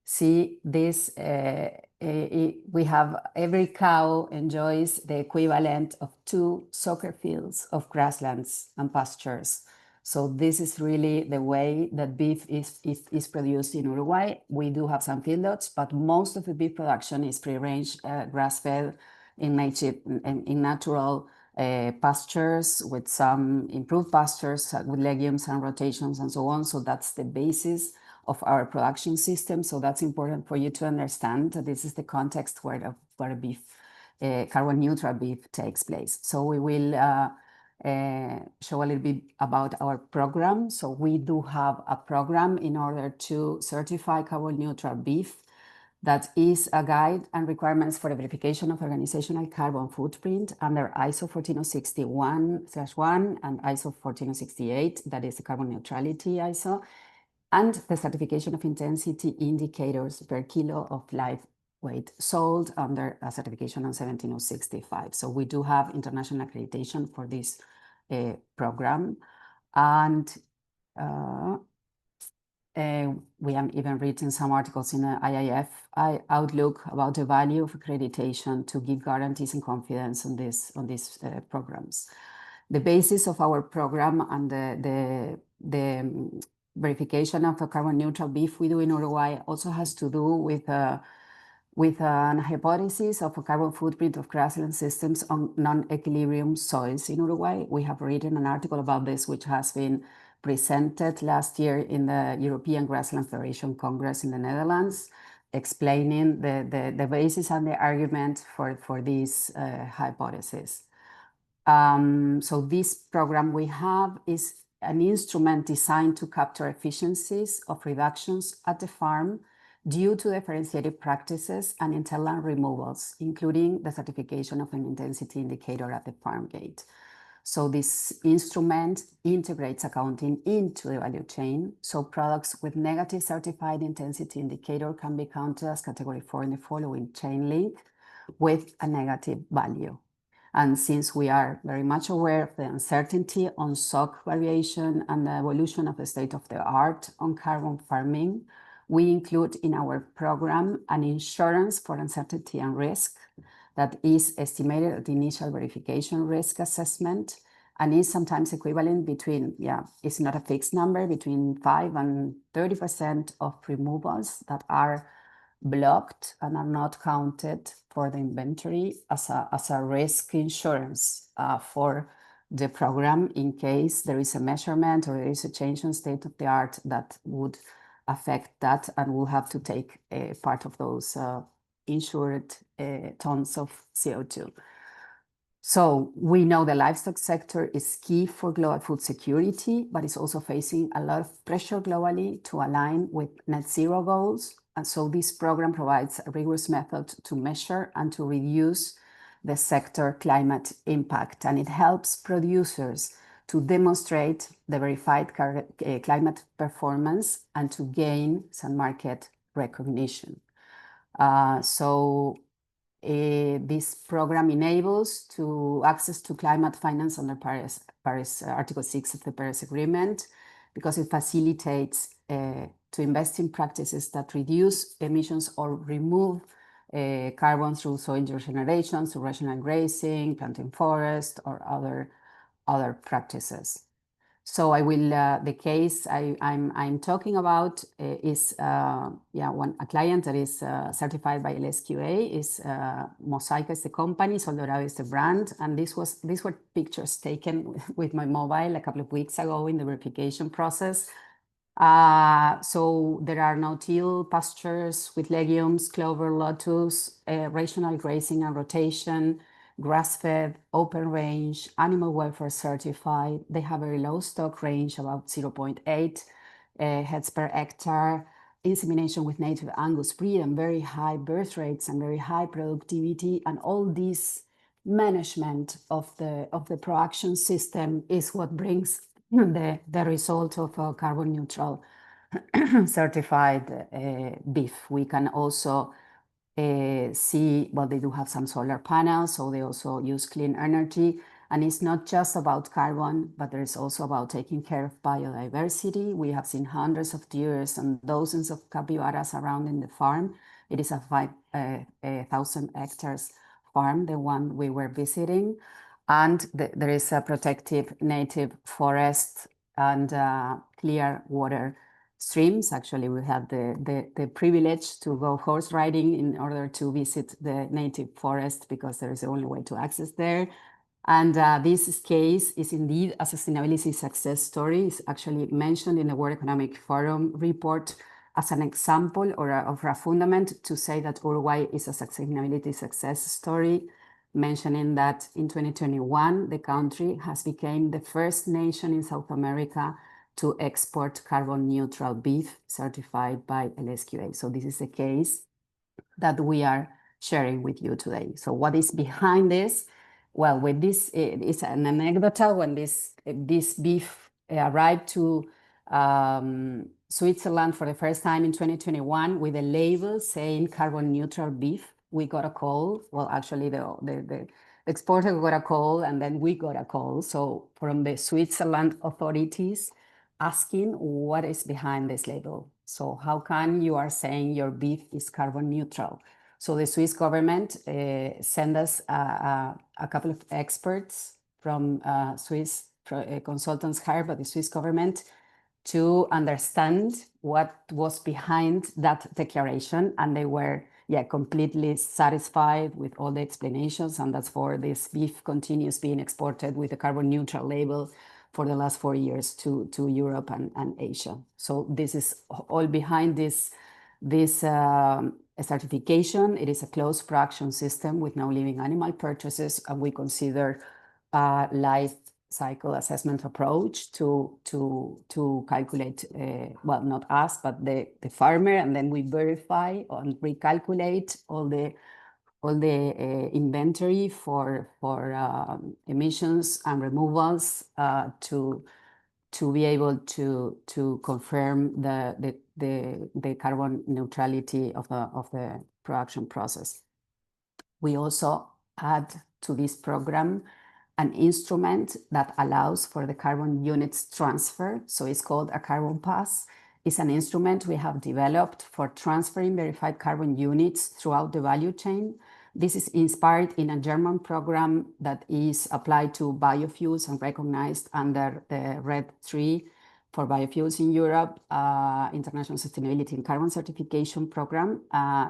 see this, we have every cow enjoys the equivalent of 2 soccer fields of grasslands and pastures. So this is really the way that beef is produced in Uruguay. We do have some feedlots, but most of the beef production is free-range, grass-fed in natural pastures, with some improved pastures with legumes and rotations and so on. So that's the basis of our production system. So that's important for you to understand that this is the context where beef, carbon neutral beef takes place. So we will show a little bit about our program. So we do have a program in order to certify carbon neutral beef. That is a guide and requirements for the verification of organizational carbon footprint under ISO 14061/1 and ISO 14068, that is the carbon neutrality ISO, and the certification of intensity indicators per kilo of live weight sold under a certification on 17065. So we do have international accreditation for this program, and we have even written some articles in the IIF Outlook about the value of accreditation to give guarantees and confidence on these programs. The basis of our program and the verification of a carbon neutral beef we do in Uruguay also has to do with an hypothesis of a carbon footprint of grassland systems on non-equilibrium soils in Uruguay. We have written an article about this, which has been presented last year in the European Grassland Federation Congress in the Netherlands, explaining the basis and the argument for this hypothesis. So this program we have is an instrument designed to capture efficiencies of reductions at the farm due to differentiated practices and interland removals, including the certification of an intensity indicator at the farm gate. So this instrument integrates accounting into the value chain. So products with negative certified intensity indicator can be counted as category 4 in the following chain link with a negative value. And since we are very much aware of the uncertainty on stock variation and the evolution of the state of the art on carbon farming, we include in our program an insurance for uncertainty and risk that is estimated at the initial verification risk assessment and is sometimes equivalent between, it's not a fixed number, between 5 and 30% of removals that are blocked and are not counted for the inventory as a risk insurance for the program in case there is a measurement or there is a change in state of the art that would affect that, and we'll have to take part of those insured tons of CO2. So we know the livestock sector is key for global food security, but it's also facing a lot of pressure globally to align with net zero goals. And so this program provides a rigorous method to measure and to reduce the sector climate impact. And it helps producers to demonstrate the verified climate performance and to gain some market recognition. This program enables to access to climate finance under Paris Article 6 of the Paris Agreement, because it facilitates to invest in practices that reduce emissions or remove carbon through soil regeneration, through rational grazing, planting forest, or other practices. So I will, the case I'm talking about is, a client that is certified by LSQA is Mosaica is the company, 𝗪𝗿𝗏𝗏 is the brand, and these were pictures taken with my mobile a couple of weeks ago in the verification process. So there are no-till pastures with legumes, clover, lotus, rational grazing and rotation, grass-fed, open range, animal welfare certified. They have a very low stock range, about 0.8 heads per hectare, insemination with native Angus breed, and very high birth rates and very high productivity. And all this management of the production system is what brings the result of a carbon neutral certified beef. We can also see, well, they do have some solar panels, so they also use clean energy. And it's not just about carbon, but there's also about taking care of biodiversity. We have seen hundreds of deers and dozens of capybaras around in the farm. It is a 5,000 hectares farm, the one we were visiting. And there is a protective native forest and clear water streams. Actually, we had the privilege to go horse riding in order to visit the native forest, because there is the only way to access there. And this case is indeed a sustainability success story. It's actually mentioned in the World Economic Forum report as an example or a fundament to say that Uruguay is a sustainability success story, mentioning that in 2021, the country has become the first nation in South America to export carbon neutral beef certified by LSQA. So this is a case that we are sharing with you today. So what is behind this? Well, with this, it's an anecdote. When this beef arrived to Switzerland for the first time in 2021 with a label saying carbon neutral beef, we got a call. Well, actually the exporter got a call, and then we got a call. So from the Switzerland authorities, asking what is behind this label. So how come you are saying your beef is carbon neutral? So the Swiss government sent us a couple of experts from Swiss consultants hired by the Swiss government to understand what was behind that declaration. And they were completely satisfied with all the explanations. And that's for this beef continues being exported with a carbon neutral label for the last 4 years to Europe and Asia. So this is all behind this certification. It is a closed production system with no living animal purchases, and we consider a life cycle assessment approach to calculate, well, not us, but the farmer, and then we verify and recalculate all inventory for emissions and removals to be able to confirm the carbon neutrality of the production process. We also add to this program an instrument that allows for the carbon units transfer. So it's called a carbon pass. It's an instrument we have developed for transferring verified carbon units throughout the value chain. This is inspired in a German program that is applied to biofuels and recognized under the RED III for biofuels in Europe, International Sustainability and Carbon Certification Program.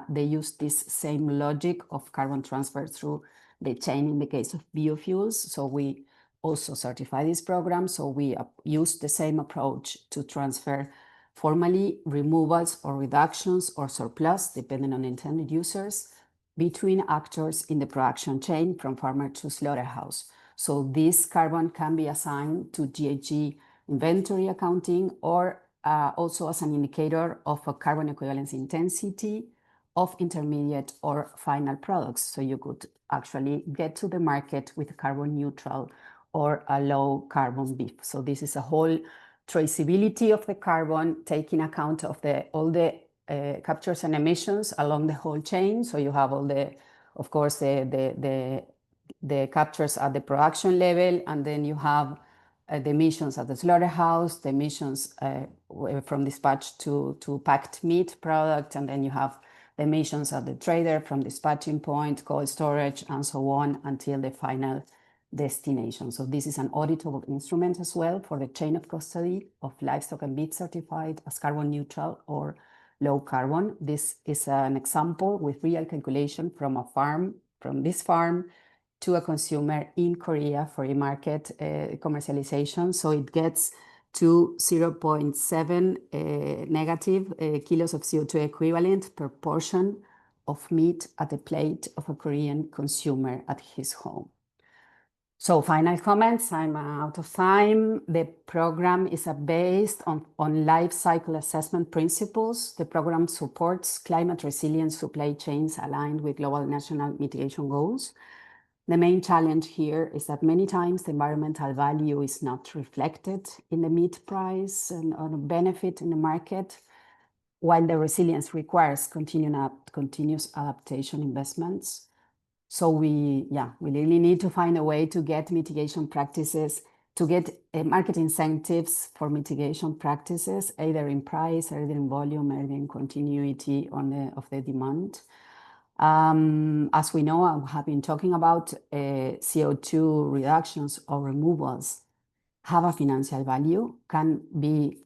They use this same logic of carbon transfer through the chain in the case of biofuels. So we also certify this program. So we use the same approach to transfer formally removals or reductions or surplus, depending on intended users, between actors in the production chain from farmer to slaughterhouse. So this carbon can be assigned to GHG inventory accounting or also as an indicator of a carbon equivalence intensity of intermediate or final products. So you could actually get to the market with carbon neutral or a low carbon beef. So this is a whole traceability of the carbon, taking account of all the captures and emissions along the whole chain. So you have all the, of course, the captures at the production level, and then you have the emissions at the slaughterhouse, the emissions from dispatch to packed meat product, and then you have the emissions at the trader from dispatching point, cold storage, and so on until the final destination. So this is an auditable instrument as well for the chain of custody of livestock and beef certified as carbon neutral or low carbon. This is an example with real calculation from a farm, from this farm to a consumer in Korea for a market commercialization. So it gets to 0.7 negative kilos of CO2 equivalent per portion of meat at the plate of a Korean consumer at his home. So final comments, I'm out of time. The program is based on life cycle assessment principles. The program supports climate resilient supply chains aligned with global national mitigation goals. The main challenge here is that many times the environmental value is not reflected in the meat price and on benefit in the market, while the resilience requires continuous adaptation investments. So we really need to find a way to get mitigation practices, to get market incentives for mitigation practices, either in price, either in volume, either in continuity of the demand. As we know, I have been talking about CO2 reductions or removals have a financial value, can be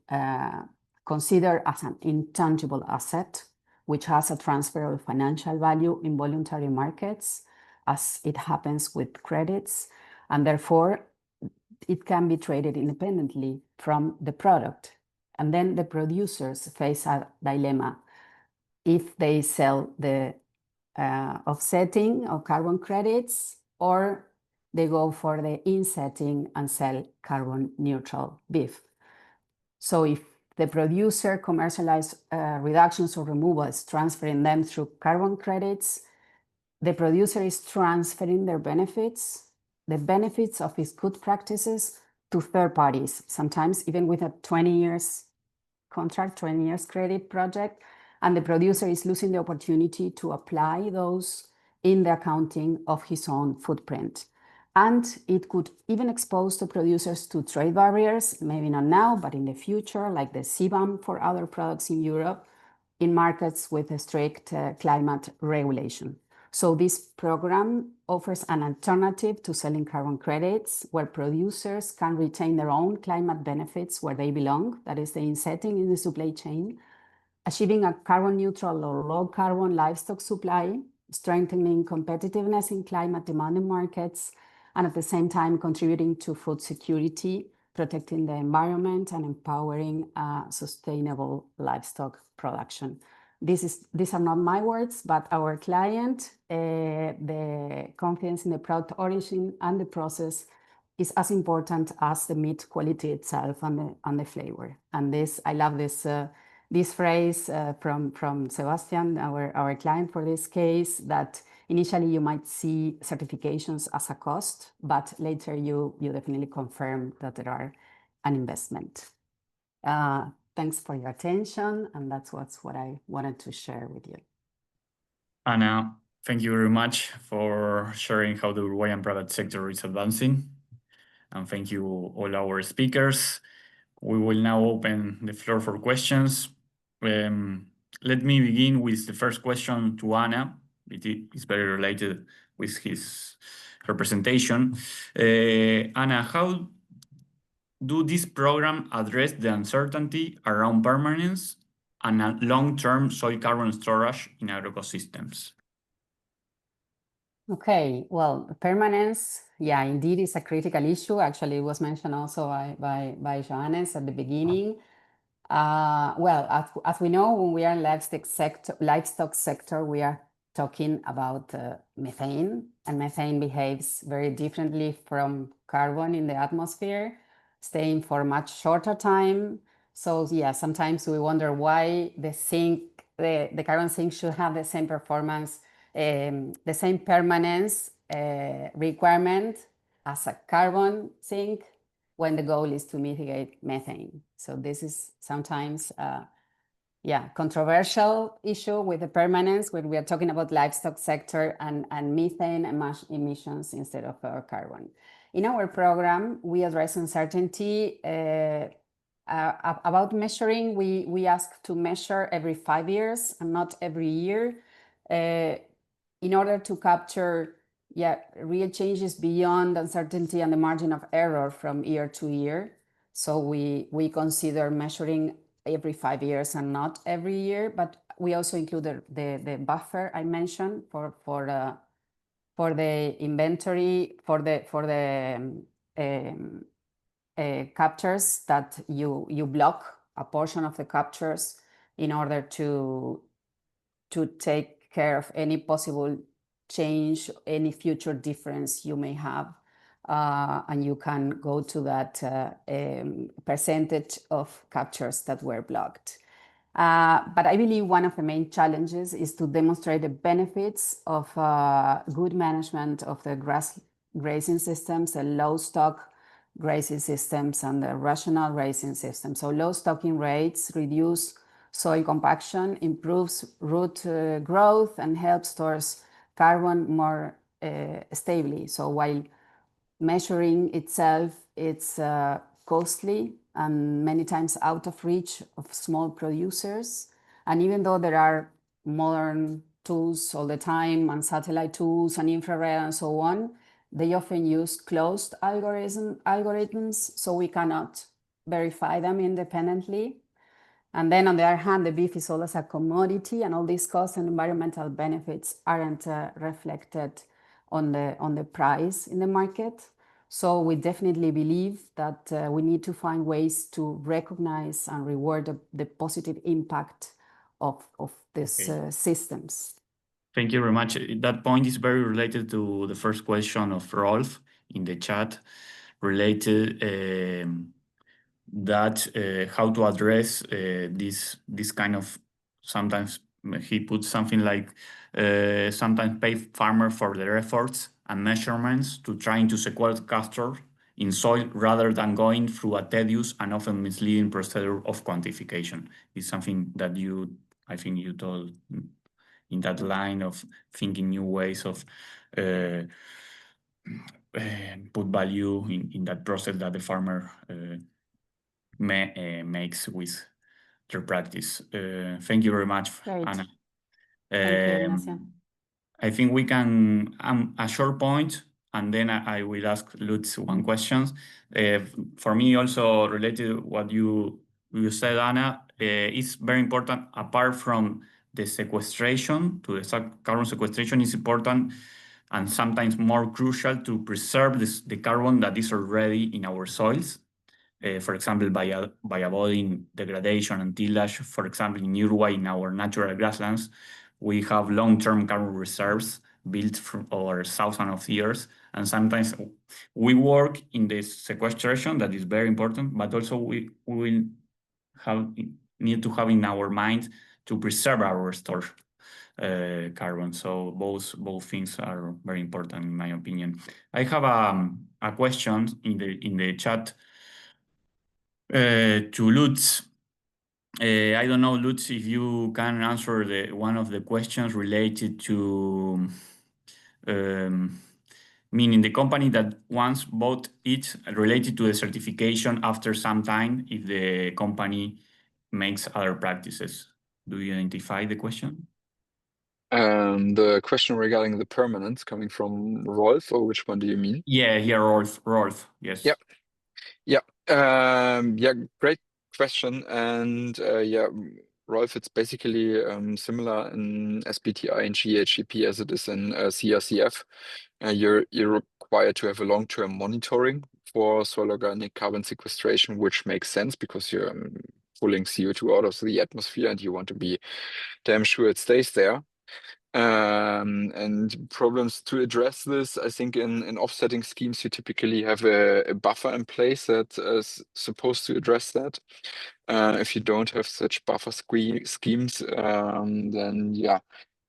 considered as an intangible asset, which has a transfer of financial value in voluntary markets, as it happens with credits, and therefore it can be traded independently from the product. And then the producers face a dilemma. If they sell the offsetting of carbon credits, or they go for the insetting and sell carbon neutral beef. So if the producer commercializes reductions or removals, transferring them through carbon credits, the producer is transferring their benefits, the benefits of his good practices, to third parties, sometimes even with a 20 years contract, 20 years credit project, and the producer is losing the opportunity to apply those in the accounting of his own footprint. And it could even expose the producers to trade barriers, maybe not now, but in the future, like the CBAM for other products in Europe, in markets with a strict climate regulation. So this program offers an alternative to selling carbon credits, where producers can retain their own climate benefits where they belong, that is the insetting in the supply chain, achieving a carbon neutral or low carbon livestock supply, strengthening competitiveness in climate demanding markets, and at the same time contributing to food security, protecting the environment, and empowering sustainable livestock production. These are not my words, but our client, the confidence in the product origin and the process is as important as the meat quality itself and the flavor. And this, I love this this phrase from Sebastian, our client for this case, that initially you might see certifications as a cost, but later you definitely confirm that there are an investment. Thanks for your attention, and that's what I wanted to share with you. Ana, thank you very much for sharing how the Uruguayan private sector is advancing. And thank you all our speakers. We will now open the floor for questions. Let me begin with the first question to Ana. It is very related with her presentation. Ana, how do this program address the uncertainty around permanence and long-term soil carbon storage in agroecosystems? Okay, well, permanence, yeah, indeed is a critical issue. Actually, it was mentioned also by Johannes at the beginning. Well, as we know, when we are in livestock sector, we are talking about methane, and methane behaves very differently from carbon in the atmosphere, staying for much shorter time. So yeah, sometimes we wonder why the carbon sink should have the same performance, the same permanence requirement as a carbon sink when the goal is to mitigate methane. So this is sometimes controversial issue with the permanence when we are talking about livestock sector and methane emissions instead of carbon. In our program, we address uncertainty about measuring. We ask to measure every 5 years and not every year in order to capture real changes beyond uncertainty and the margin of error from year to year. So we consider measuring every 5 years and not every year, but we also include the buffer I mentioned for the inventory, for the captures that you block a portion of the captures in order to take care of any possible change, any future difference you may have, and you can go to that percentage of captures that were blocked. But I believe one of the main challenges is to demonstrate the benefits of good management of the grass grazing systems, the low stock grazing systems, and the rational grazing systems. So low stocking rates reduce soil compaction, improves root growth, and helps stores carbon more stably. So while measuring itself, it's costly and many times out of reach of small producers. And even though there are modern tools all the time, and satellite tools and infrared and so on, they often use closed algorithms, so we cannot verify them independently. And then on the other hand, the beef is sold as a commodity, and all these costs and environmental benefits aren't reflected on the price in the market. So we definitely believe that we need to find ways to recognize and reward the positive impact of these systems. Thank you very much. That point is very related to the first question of Rolf in the chat, related how to address this kind of, sometimes he puts something like sometimes pay farmer for their efforts and measurements to trying to sequester in soil rather than going through a tedious and often misleading procedure of quantification. It's something that I think you told in that line of thinking new ways of put value in that process that the farmer makes with their practice. Thank you very much, Great. Ana. Thank you, Ignacio. I think we can, a short point, and then I will ask Lutz one question. For me, also related to what you said, Ana, it's very important, apart from the sequestration, to the carbon sequestration is important and sometimes more crucial to preserve the carbon that is already in our soils. For example, by avoiding degradation and tillage. For example, in Uruguay, in our natural grasslands, we have long-term carbon reserves built over thousands of years. And sometimes we work in the sequestration, that is very important, but also we will have need to have in our mind to preserve our stored carbon. So both things are very important in my opinion. I have a question in the chat to Lutz. I don't know, Lutz, if you can answer one of the questions related to meaning the company that once bought it related to the certification after some time if the company makes other practices. Do you identify the question? The question regarding the permanence coming from Rolf, or which one do you mean? Yeah, Rolf, yes. Yeah, great question. And Rolf, it's basically similar in SBTi and GHGP as it is in CRCF. You're required to have a long-term monitoring for soil organic carbon sequestration, which makes sense because you're pulling CO2 out of the atmosphere and you want to be damn sure it stays there. And problems to address this, I think in offsetting schemes, you typically have a buffer in place that is supposed to address that. If you don't have such buffer schemes, then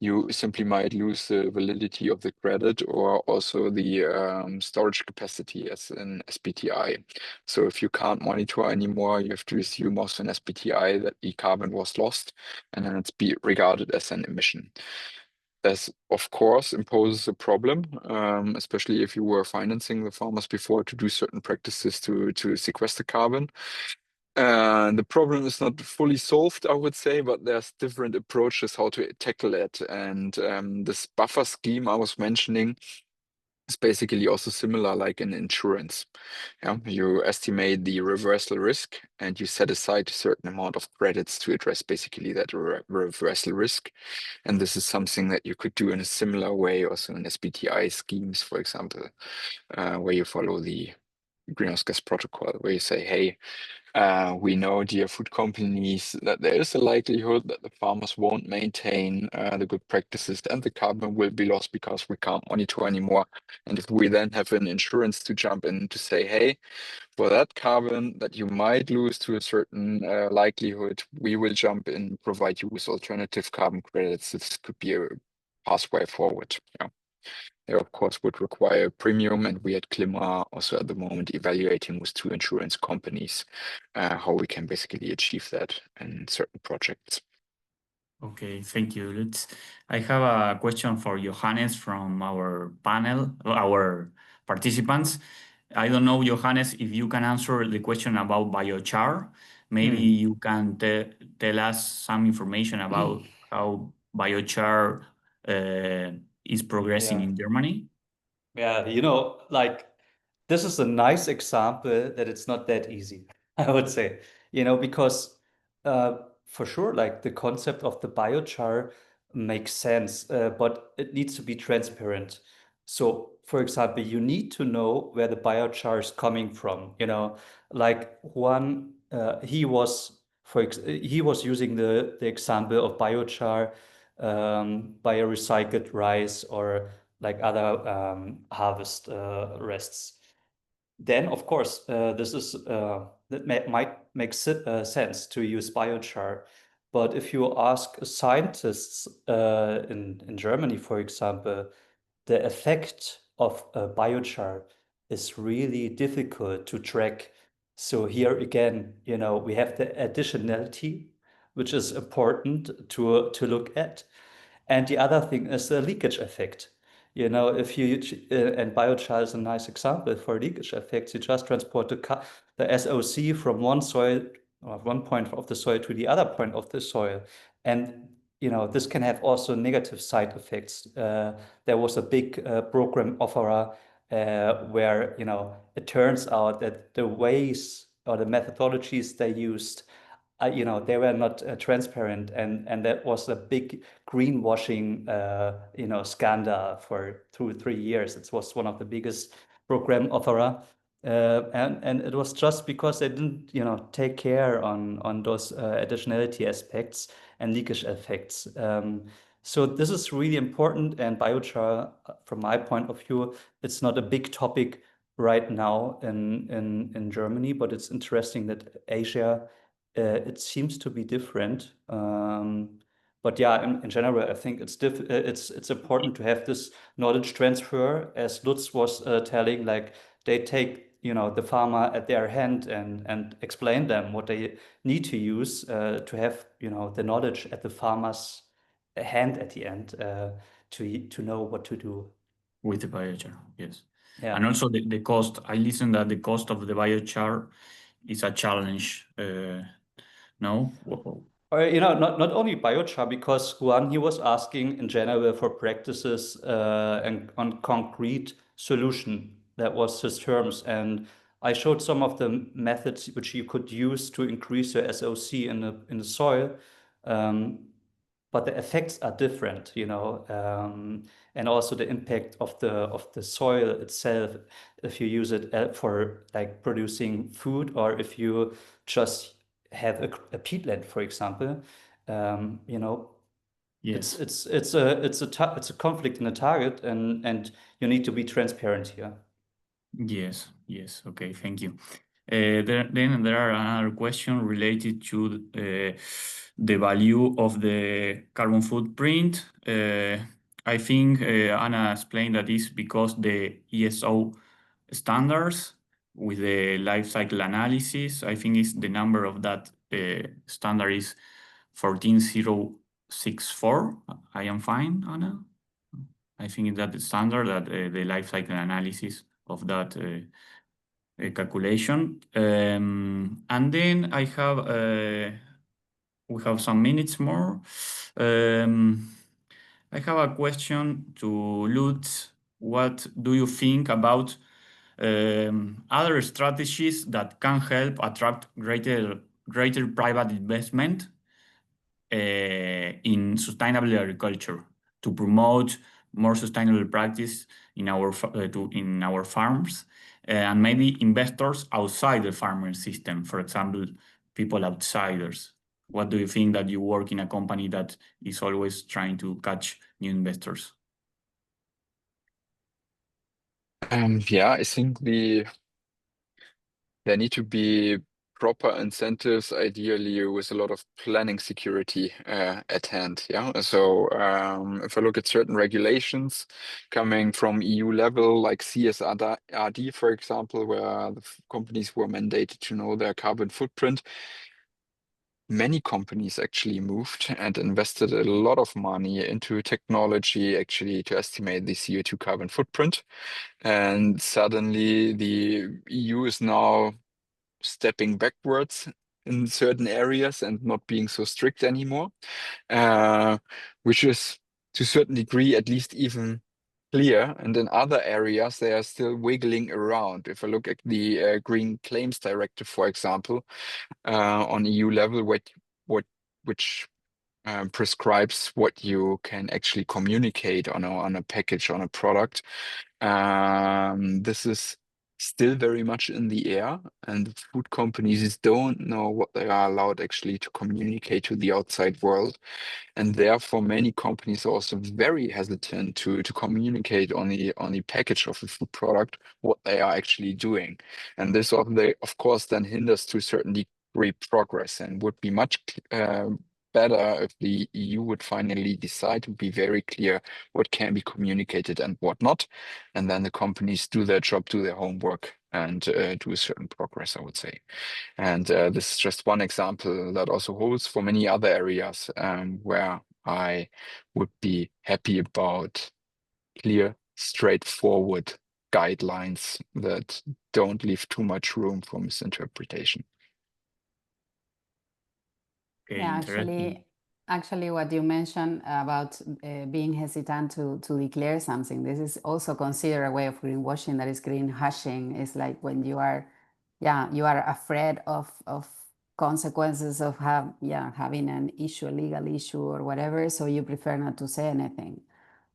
you simply might lose the validity of the credit or also the storage capacity as an SBTi. So if you can't monitor anymore, you have to assume also an SBTi that the carbon was lost and then it's be regarded as an emission. This, of course, imposes a problem, especially if you were financing the farmers before to do certain practices to sequester carbon. The problem is not fully solved, I would say, but there's different approaches how to tackle it. And this buffer scheme I was mentioning is basically also similar like in insurance. You estimate the reversal risk and you set aside a certain amount of credits to address basically that reversal risk. And this is something that you could do in a similar way also in SBTi schemes, for example, where you follow the greenhouse gas protocol, where you say, hey, we know, dear food companies, that there is a likelihood that the farmers won't maintain the good practices and the carbon will be lost because we can't monitor anymore. And if we then have an insurance to jump in to say, hey, for that carbon that you might lose to a certain likelihood, we will jump in, provide you with alternative carbon credits. This could be a pathway forward. They, of course, would require a premium, and we at 𝗪𝗏 also at the moment evaluating with 2 insurance companies how we can basically achieve that in certain projects. Okay, thank you, Lutz. I have a question for Johannes from our panel, our participants. I don't know, Johannes, if you can answer the question about biochar. Maybe you can tell us some information about how biochar is progressing in Germany. Yeah, like this is a nice example that it's not that easy, I would say, because for sure, like the concept of the biochar makes sense, but it needs to be transparent. So, for example, you need to know where the biochar is coming from. Like one, he was using the example of biochar, biorecycled rice or like other harvest rests. Then, of course, this is that might make sense to use biochar. But if you ask scientists in Germany, for example, the effect of biochar is really difficult to track. So here again, we have the additionality, which is important to look at. And the other thing is the leakage effect. If you, and biochar is a nice example for leakage effects, you just transport the SOC from one soil, or one point of the soil to the other point of the soil. And, this can have also negative side effects. There was a big program offerer where, it turns out that the ways or the methodologies they used, they were not transparent, and that was a big greenwashing, scandal for 2 or 3 years. It was one of the biggest program offerer, and it was just because they didn't, take care on those additionality aspects and leakage effects. So this is really important, and biochar, from my point of view, it's not a big topic right now in Germany, but it's interesting that Asia it seems to be different. But yeah, in general, I think it's important to have this knowledge transfer, as Lutz was telling. Like they take the farmer at their hand and explain them what they need to use to have the knowledge at the farmer's hand at the end to know what to do with the biochar. Yes. Yeah. And also the cost. I listened that the cost of the biochar is a challenge. No. Not only biochar, because Juan, he was asking in general for practices and on concrete solution. That was his terms. And I showed some of the methods which you could use to increase your SOC in the soil. But the effects are different, and also the impact of the soil itself, if you use it for like producing food, or if you just have a peatland, for example. Yes. It's a conflict in a target, and you need to be transparent here. Yes. Okay, thank you. Then there are another question related to the value of the carbon footprint. I think Anna explained that is because the ESO standards with the life cycle analysis, I think is the number of that standard is 14064. I am fine, Anna. I think that the standard that the life cycle analysis of that calculation. And then I have we have some minutes more. I have a question to Lutz. What do you think about other strategies that can help attract greater private investment in sustainable agriculture to promote more sustainable practice in our farms, and maybe investors outside the farming system, for example, people outsiders? What do you think that you work in a company that is always trying to catch new investors? Yeah, I think there need to be proper incentives, ideally with a lot of planning security at hand. Yeah. So if I look at certain regulations coming from EU level, like CSRD, for example, where the companies were mandated to know their carbon footprint, many companies actually moved and invested a lot of money into technology actually to estimate the CO2 carbon footprint. And suddenly the EU is now stepping backwards in certain areas and not being so strict anymore, which is to a certain degree at least even clear. And in other areas, they are still wiggling around. If I look at the Green Claims Directive, for example, on EU level, which prescribes what you can actually communicate on a package, on a product. This is still very much in the air, and food companies don't know what they are allowed actually to communicate to the outside world. And therefore, many companies are also very hesitant to communicate on the package of a food product what they are actually doing. And this, of course, then hinders to a certain degree progress, and would be much better if the EU would finally decide to be very clear what can be communicated and what not. And then the companies do their job, do their homework, and do a certain progress, I would say. And this is just one example that also holds for many other areas where I would be happy about clear, straightforward guidelines that don't leave too much room for misinterpretation. Okay, Yeah, actually, what you mentioned about being hesitant to declare something, this is also considered a way of greenwashing, that is greenhashing. It's like when you are afraid of consequences of having an issue, a legal issue or whatever, so you prefer not to say anything.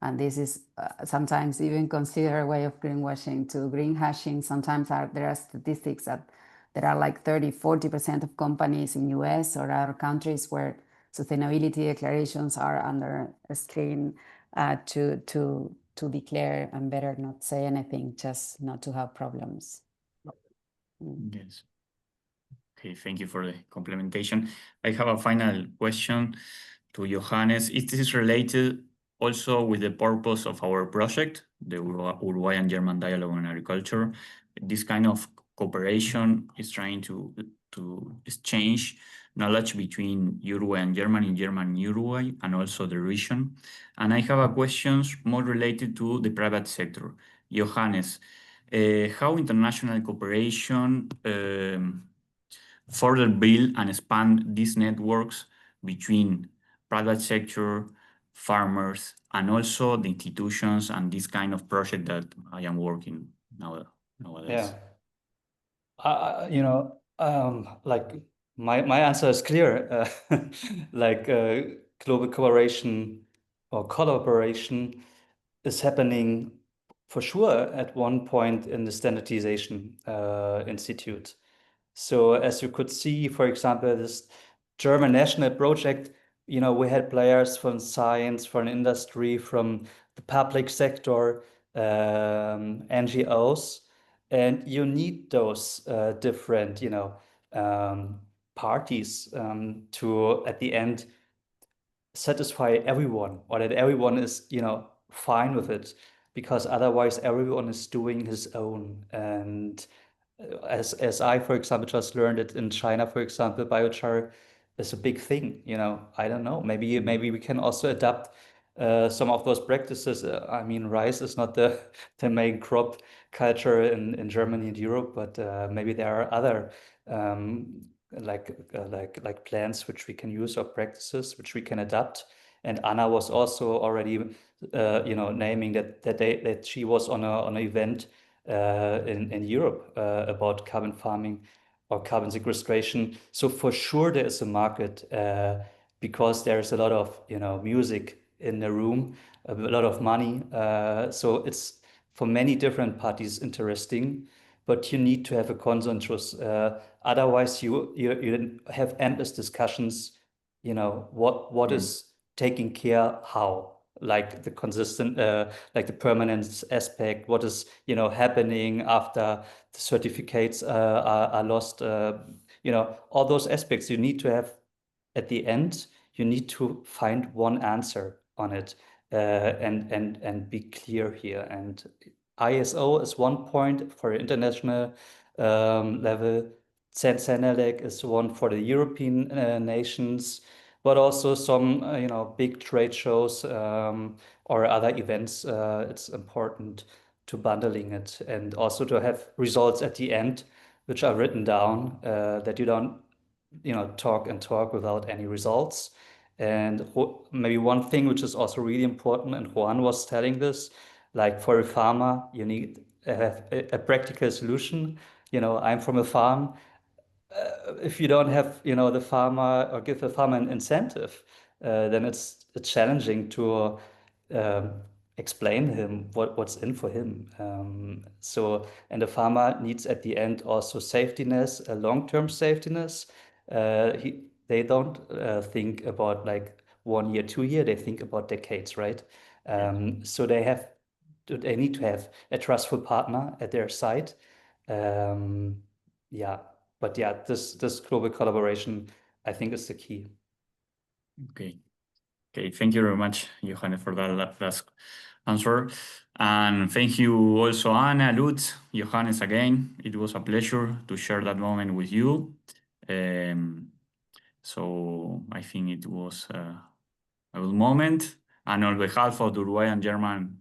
And this is sometimes even considered a way of greenwashing. To greenhashing, sometimes there are statistics that there are like 30-40% of companies in US or other countries where sustainability declarations are under a screen to declare, and better not say anything, just not to have problems. Yes. Okay, thank you for the complementation. I have a final question to Johannes. It is related also with the purpose of our project, the Uruguay and German Dialogue on Agriculture. This kind of cooperation is trying to exchange knowledge between Uruguay and Germany, Germany and Uruguay, and also the region. And I have a question more related to the private sector. Johannes, how international cooperation further build and expand these networks between private sector, farmers, and also the institutions and this kind of project that I am working nowadays? Yeah. You know, like my answer is clear. Like global cooperation or collaboration is happening for sure at one point in the Standardization Institute. So as you could see, for example, this German national project, you know, we had players from science, from industry, from the public sector, NGOs, and you need those different, you know, parties to, at the end, satisfy everyone, or that everyone is, you know, fine with it, because otherwise everyone is doing his own. And as I, for example, just learned it in China, for example, biochar is a big thing. You know, I don't know. Maybe we can also adapt some of those practices. I mean, rice is not the main crop culture in Germany and Europe, but maybe there are other like plants which we can use, or practices which we can adapt. And Anna was also already you know, naming that she was on an event in Europe about carbon farming or carbon sequestration. So for sure there is a market because there is a lot of, you know, music in the room, a lot of money. So it's for many different parties interesting, but you need to have a consensus. Otherwise you have endless discussions, you know, what is taking care how, like the consistent, like the permanence aspect, what is, you know, happening after the certificates are lost, you know, all those aspects you need to have. At the end, you need to find one answer on it, and be clear here. And ISO is one point for international level. CENELEC is one for the European nations, but also some, you know, big trade shows or other events. It's important to bundling it, and also to have results at the end, which are written down, that you don't, you know, talk without any results. And maybe one thing which is also really important, and Juan was telling this, like for a farmer, you need to have a practical solution. You know, I'm from a farm. If you don't have, you know, the farmer, or give the farmer an incentive, then it's challenging to explain him what's in for him. So, and the farmer needs at the end also safetiness, a long-term safetiness. They don't think about like 1 year, 2 year, they think about decades, right? So they need to have a trustful partner at their side. Yeah, but yeah, this global collaboration, I think, is the key. Okay, thank you very much, Johannes, for that last answer. And thank you also, Anna, Lutz, Johannes again. It was a pleasure to share that moment with you. So I think it was a good moment. And on behalf of the Uruguay and German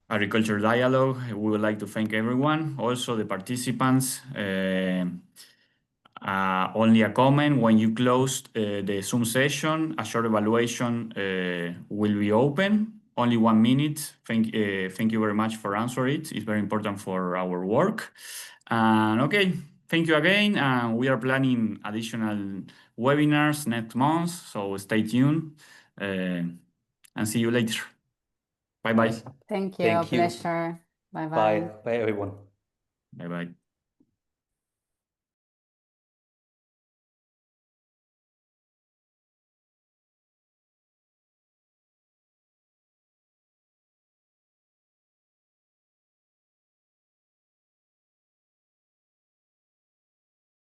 Agriculture Dialogue, we would like to thank everyone, also the participants. Only a comment: when you close the Zoom session, a short evaluation will be open. Only 1 minute. Thank you very much for answering it. It's very important for our work. And okay, thank you again. We are planning additional webinars next month, so stay tuned and see you later. Bye-bye. Thank you. Thank you. Pleasure. Bye-bye. Bye everyone. Bye-bye.